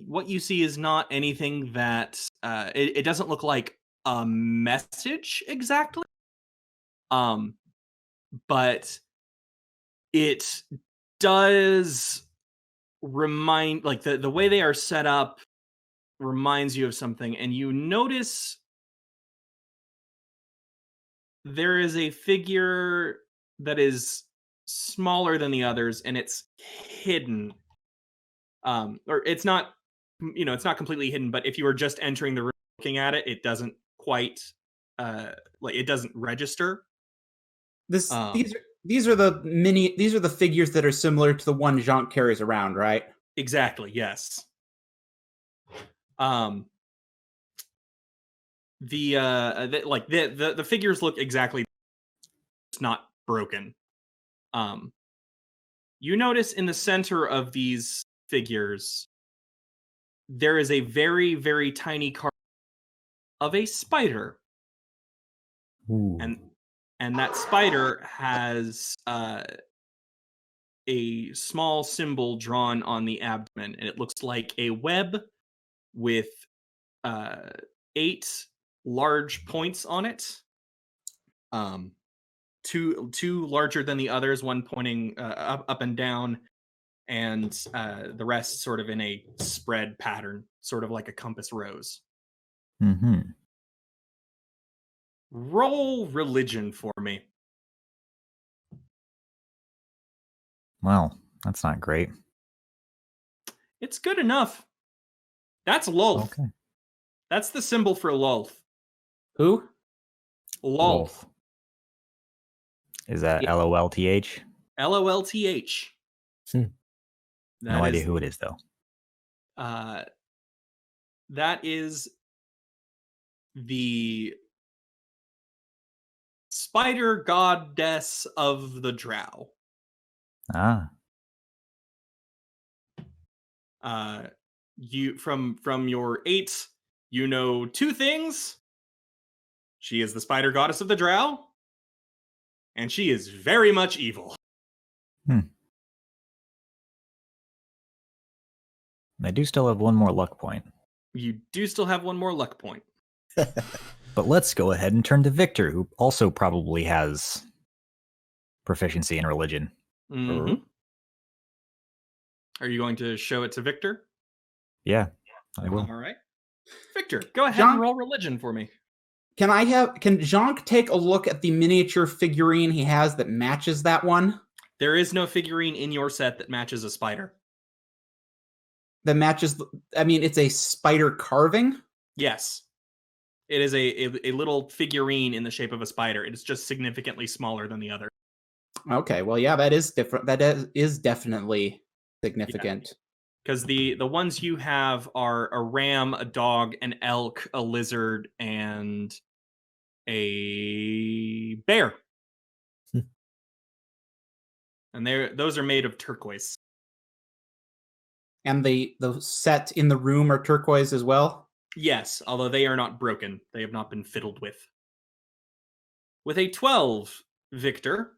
what you see is not anything that it doesn't look like a message exactly, but it does remind, like the way they are set up reminds you of something, and you notice there is a figure that is smaller than the others, and it's hidden. Or it's not, it's not completely hidden, but if you were just entering the room looking at it, it doesn't quite, it doesn't register. These are the figures that are similar to the one Jhank carries around, right? Exactly. Yes. The figures look exactly, it's not broken. You notice in the center of these figures, there is a very, very tiny carving of a spider. Ooh. And that spider has a small symbol drawn on the abdomen, and it looks like a web with 8 large points on it. Two larger than the others, one pointing up and down, and the rest sort of in a spread pattern, sort of like a compass rose. Mm-hmm. Roll religion for me. Well, that's not great. It's good enough. That's Lolth. Okay. That's the symbol for Lolth. Who? Lolth. Is that Yeah. LOLTH? LOLTH. No idea who it is, though. That is the spider goddess of the drow. Ah. You from your 8, you know 2 things. She is the spider goddess of the drow, and she is very much evil. I do still have one more luck point. You do still have one more luck point. But let's go ahead and turn to Victor, who also probably has proficiency in religion. Mm-hmm. Are you going to show it to Victor? Yeah, I will. All right. Victor, go ahead and roll religion for me. Can Jhank take a look at the miniature figurine he has that matches that one? There is no figurine in your set that matches a spider. That matches, it's a spider carving? Yes. It is a little figurine in the shape of a spider. It is just significantly smaller than the other. Okay, well, yeah, that is different. That is definitely significant. Because the ones you have are a ram, a dog, an elk, a lizard, and a bear. And those are made of turquoise. And the set in the room are turquoise as well? Yes, although they are not broken. They have not been fiddled with. With a 12, Victor.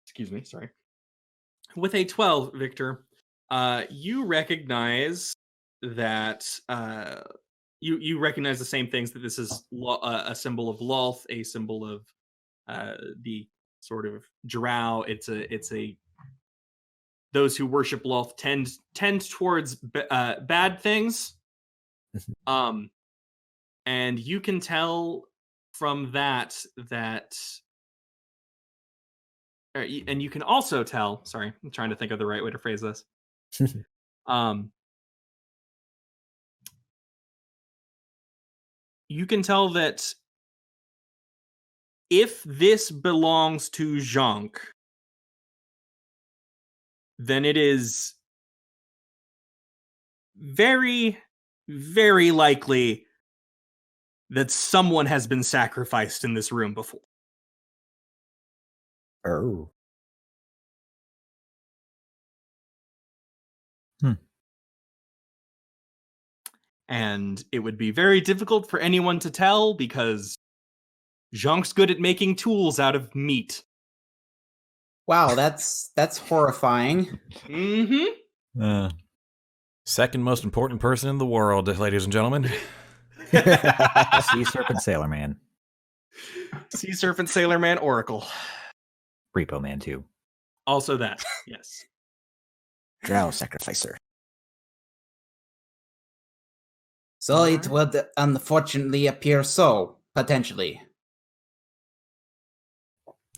Excuse me, sorry. With a 12, Victor, you recognize that you recognize the same things, that this is a symbol of Lolth, a symbol of the sort of drow. It's a those who worship Lolth tend towards bad things. And you can tell from that, and you can also tell, sorry, I'm trying to think of the right way to phrase this. You can tell that if this belongs to Jhank, then it is very, very likely that someone has been sacrificed in this room before. Oh. And it would be very difficult for anyone to tell because Zhank's good at making tools out of meat. Wow, that's horrifying. Mm-hmm. Second most important person in the world, ladies and gentlemen. Sea Serpent Sailor Man. Sea Serpent Sailor Man Oracle. Repo Man, too. Also that, yes. Drow sacrificer. So it would unfortunately appear so, potentially.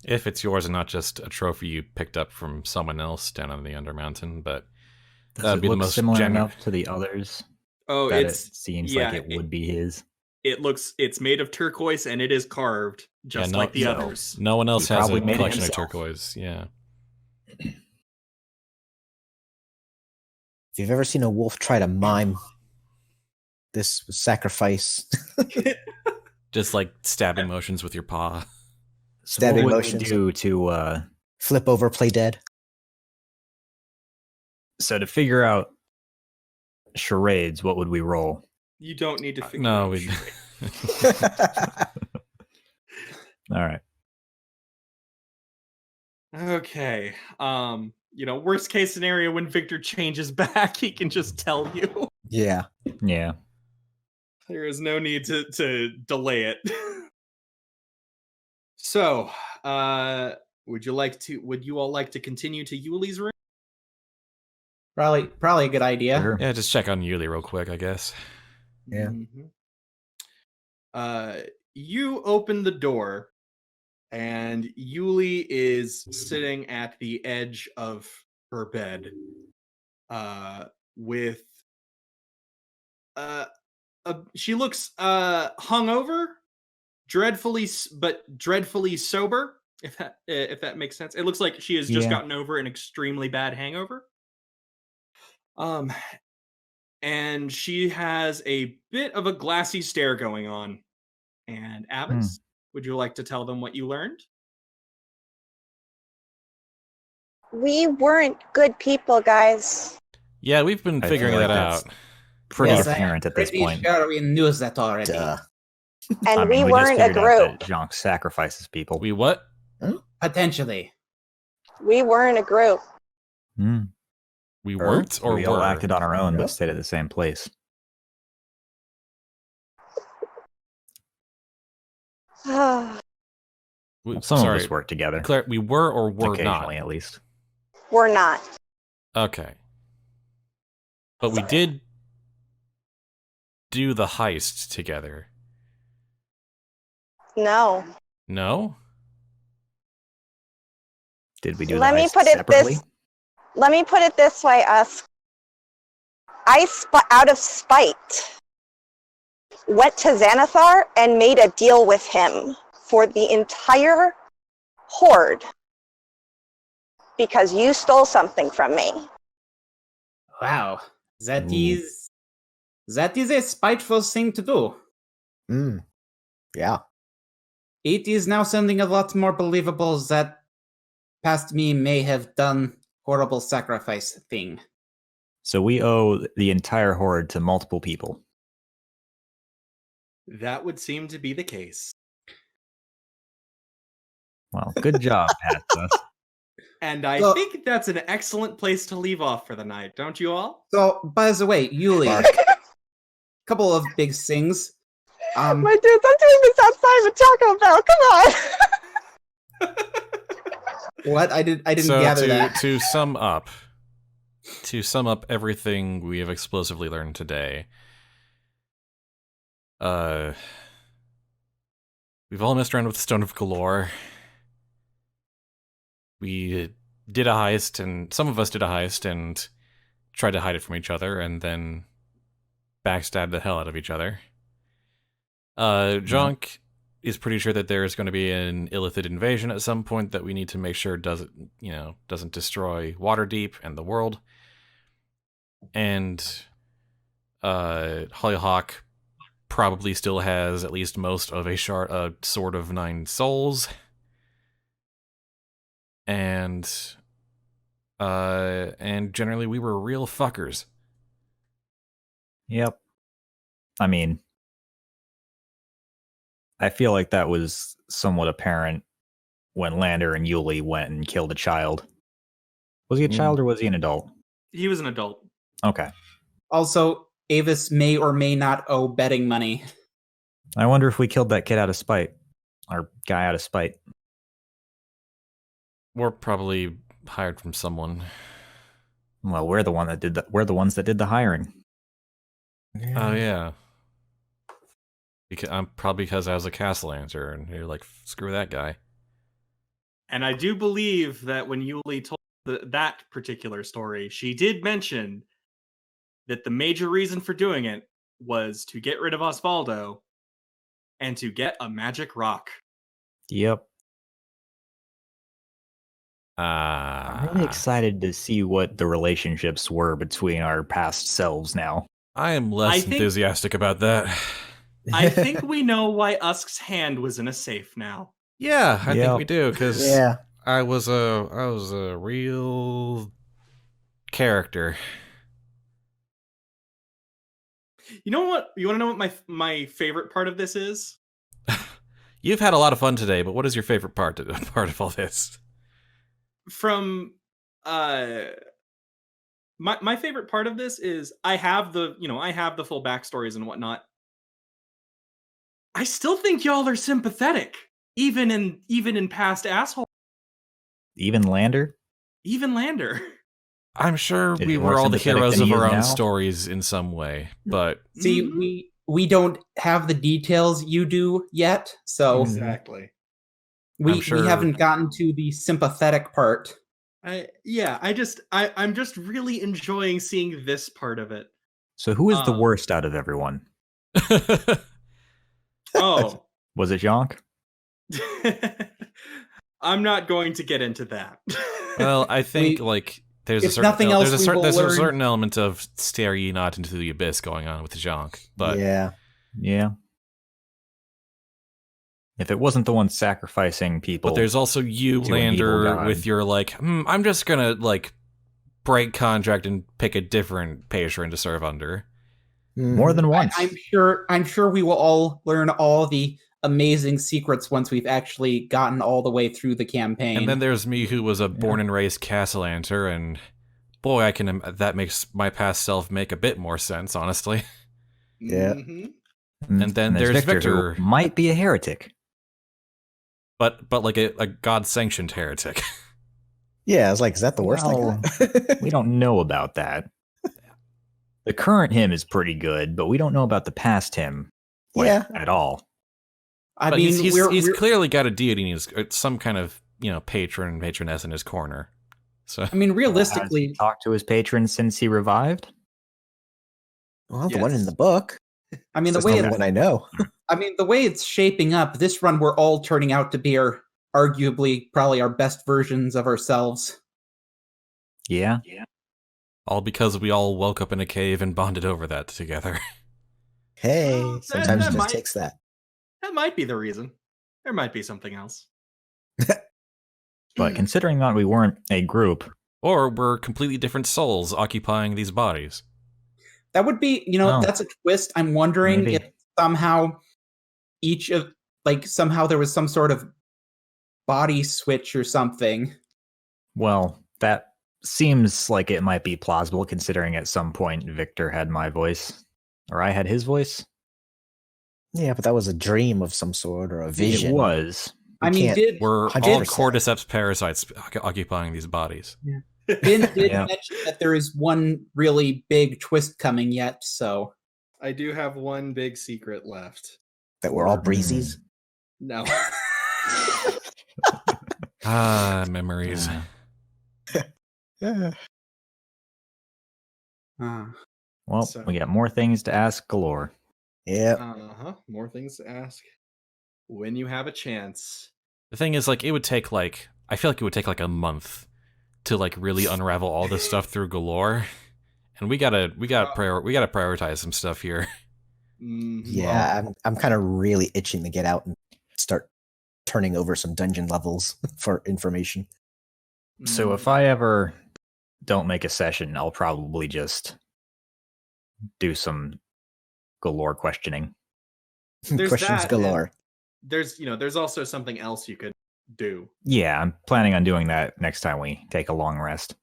If it's yours and not just a trophy you picked up from someone else down on the Undermountain, but Does it look similar enough to the others? Oh, that it seems like it would be his. It's made of turquoise and it is carved just like the others. No one else has a made it collection of himself. turquoise. Yeah. If you've ever seen a wolf try to mime this sacrifice, Just like stabbing motions with your paw. So Stabbing what would motions. we do to Flip over, play dead. so to figure out charades, what would we roll? You don't need to figure No, out we. charades. All right. Okay. Worst case scenario, when Victor changes back, he can just tell you. Yeah. Yeah. There is no need to delay it. So, would you all like to continue to Yuliy's room? Probably a good idea. Sure. Yeah, just check on Yuliy real quick, I guess. Yeah. You open the door, and Yuliy is sitting at the edge of her bed, with she looks hungover, dreadfully sober. If that makes sense, it looks like she has just Yeah. gotten over an extremely bad hangover. And she has a bit of a glassy stare going on. And Avis, would you like to tell them what you learned? We weren't good people, guys. Yeah, we've been I figuring feel that like out. that's pretty Yes, apparent at this Pretty point. sure we knew that already. Duh. And I mean, we just weren't a figured out group. that Jhank sacrifices people. We what? Potentially. We weren't a group. Hmm. We weren't, or we were? all acted on our own, Yep. but stayed at the same place. Some Sorry, of us work together, Claire, we were or were occasionally not? at least. We're not. Okay. But we did do the heist together. No. No? Did we do Let the me heist put it separately? Let me put it this way, I out of spite, went to Xanathar and made a deal with him for the entire horde because you stole something from me. Wow. That Ooh. is a spiteful thing to do. Yeah. It is now sounding a lot more believable that past me may have done horrible sacrifice thing. So we owe the entire horde to multiple people. That would seem to be the case. Well, good job, Pat. And I Well- think that's an excellent place to leave off for the night, don't you all? So, by the way, Yuliy, Mark. couple of big things. My dudes, I'm doing this outside with Taco Bell. Come on. What? I didn't So gather that. to sum up everything we have explosively learned today, we've all messed around with the Stone of Golorr. We did a heist, and some of us did a heist and tried to hide it from each other, and then backstabbed the hell out of each other. Jhank is pretty sure that there is going to be an illithid invasion at some point that we need to make sure doesn't destroy Waterdeep and the world. And Hollyhock probably still has at least most of a Sword of 9 Souls. And generally we were real fuckers. Yep. I mean, I feel like that was somewhat apparent when Lander and Yuliy went and killed a child. Was he a child or was he an adult? He was an adult. Okay. Also, Avis may or may not owe betting money. I wonder if we killed that kid out of spite. Or guy out of spite. We're probably hired from someone. Well, we're the ones that did the hiring. Oh yeah. Because I was a Castellancer, and you're like, screw that guy. And I do believe that when Yuliy told that particular story, she did mention that the major reason for doing it was to get rid of Osvaldo and to get a magic rock. Yep. I'm really excited to see what the relationships were between our past selves now. I am less I think- enthusiastic about that. I think we know why Usk's hand was in a safe now. Yeah, I think Yep. we do, because Yeah. I was a real character. You know what? You want to know what my favorite part of this is? You've had a lot of fun today, but what is your favorite part of all this? From my favorite part of this is I have the full backstories and whatnot. I still think y'all are sympathetic, even in past asshole, Even Lander? even Lander. I'm sure Is we he were more all the sympathetic heroes than of he our is own now? stories in some way, but See, Mhm. we don't have the details you do yet, so Exactly. we sure- haven't gotten to the sympathetic part. I'm just really enjoying seeing this part of it. So who is the Um, worst out of everyone? Oh. Was it Jhank? I'm not going to get into that. well, I think We- like there's if a certain nothing else, we will there's a learn- certain element of stare ye not into the abyss going on with the Jhank, but yeah. Yeah. If it wasn't the one sacrificing people, but there's also you, to an evil Lander, god. with your like, I'm just gonna like break contract and pick a different patron to serve under. more than once. I'm sure we will all learn all the amazing secrets once we've actually gotten all the way through the campaign. And then there's me, who was a born and raised Castellanter, and boy, that makes my past self make a bit more sense, honestly. Yeah. Mhm. And then there's Victor. who might be a heretic. But like a god-sanctioned heretic. Yeah, I was like, is that the worst Well, I got? We don't know about that. The current him is pretty good, but we don't know about the past him Yeah. at all. I But mean, he's clearly got a deity in his, some kind of patroness in his corner. So I mean, Has realistically, he talked to his patrons since he revived? Well, the one in Yes. the book. I mean, That's the way the only one I know. the way it's shaping up, this run we're all turning out to be arguably probably our best versions of ourselves. Yeah. all because we all woke up in a cave and bonded over that together. Hey, Well, sometimes that it might- just takes that. That might be the reason. There might be something else. But considering that we weren't a group, Or we're completely different souls occupying these bodies. That would be, Oh. that's a twist. I'm wondering Maybe. if somehow somehow there was some sort of body switch or something. well, that seems like it might be plausible considering at some point Victor had my voice. Or I had his voice. Yeah, but that was a dream of some sort or a vision. It was. I mean, can't- did We're all 100%. cordyceps parasites occupying these bodies. did Yeah. mention that there is one really big twist coming yet, so I do have one big secret left. That we're all breezies. No. Ah, memories. Yeah. Yeah. Well, So- we got more things to ask Galore. Yep. More things to ask when you have a chance. The thing is, like, I feel like it would take like a month to like really unravel all this stuff through Galore. And we gotta prioritize some stuff here. Mhm. Yeah, I'm kind of really itching to get out and start turning over some dungeon levels for information. So if I ever don't make a session, I'll probably just do some Galore questioning. There's Questions that, galore. there's also something else you could do. Yeah, I'm planning on doing that next time we take a long rest.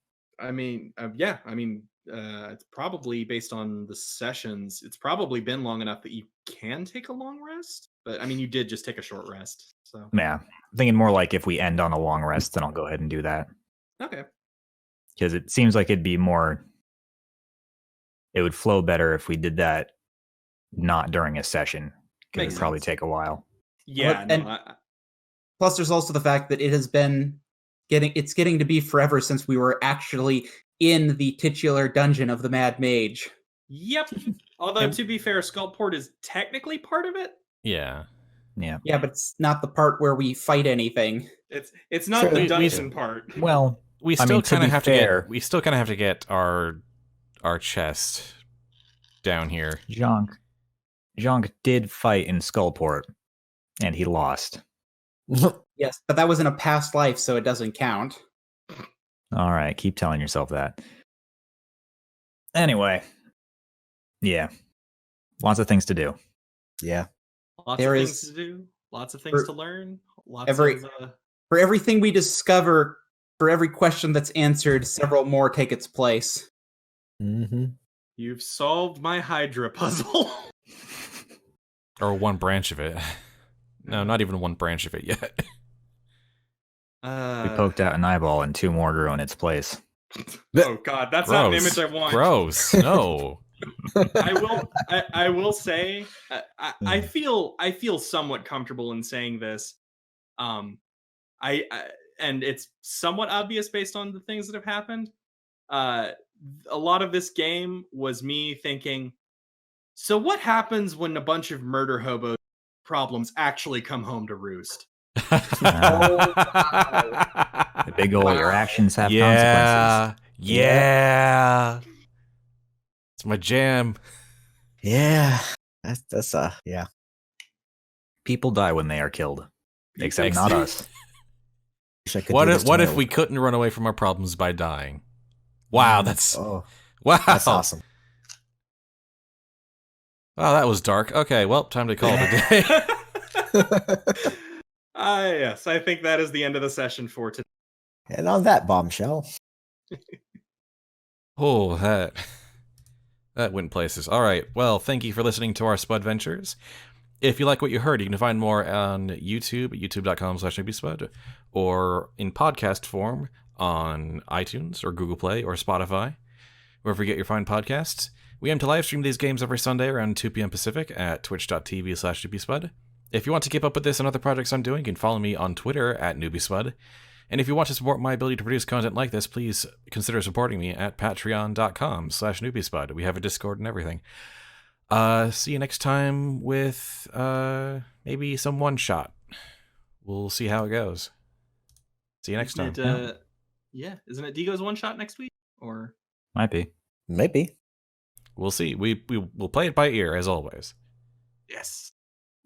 It's probably based on the sessions. It's probably been long enough that you can take a long rest. But I mean, you did just take a short rest. So Yeah, I'm thinking more like if we end on a long rest, then I'll go ahead and do that. okay. Because it seems like it would flow better if we did that not during a session. Because Makes it'd probably sense. take a while. Yeah. And- plus there's also the fact that it has been getting to be forever since we were actually in the titular dungeon of the Mad Mage. Yep. Although to be fair, Skullport is technically part of it. Yeah. Yeah. Yeah, but it's not the part where we fight anything. It's not True. the dungeon part. Well, We I still mean, to kind of be have fair- to get. We still kind of have to get our chest down here. Jhank, Jhank did fight in Skullport, and he lost. Yes, but that was in a past life, so it doesn't count. All right, keep telling yourself that. Anyway, yeah, lots of things to do. Yeah. Lots There of is- things to do, lots of things for to learn, lots every- of For everything we discover, for every question that's answered, several more take its place. Mm-hmm. you've solved my Hydra puzzle. Or one branch of it. No, not even one branch of it yet. We poked out an eyeball and 2 more grew in its place. Oh God, that's not an image I want. Gross. No. I will say I feel somewhat comfortable in saying this. I and it's somewhat obvious based on the things that have happened. A lot of this game was me thinking, so what happens when a bunch of murder hobos problems actually come home to roost? The big old your actions have Yeah. consequences. Yeah. It's my jam. Yeah. That's yeah. People die when they are killed, except Ex- not us. Wish I could What do if this what to if my- we couldn't run away from our problems by dying? Wow, that's Oh, wow. that's awesome. Wow, that was dark. Okay, well, time to call it a day. Yes, I think that is the end of the session for today. And on that bombshell. Oh, that went places. All right. Well, thank you for listening to our Spudventures. If you like what you heard, you can find more on YouTube at youtube.com/Newbiespud, or in podcast form on iTunes or Google Play or Spotify, wherever you get your fine podcasts. We aim to live stream these games every Sunday around 2 p.m. Pacific at twitch.tv/Newbiespud. If you want to keep up with this and other projects I'm doing, you can follow me on Twitter at Newbiespud. And if you want to support my ability to produce content like this, please consider supporting me at patreon.com/Newbiespud. We have a Discord and everything. See you next time with maybe some one-shot. We'll see how it goes. See you next time. Yeah, isn't it Digo's one shot next week? Or Might be. Maybe. We'll see. We'll play it by ear, as always. yes.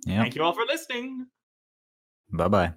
Yeah. Thank you all for listening. Bye-bye.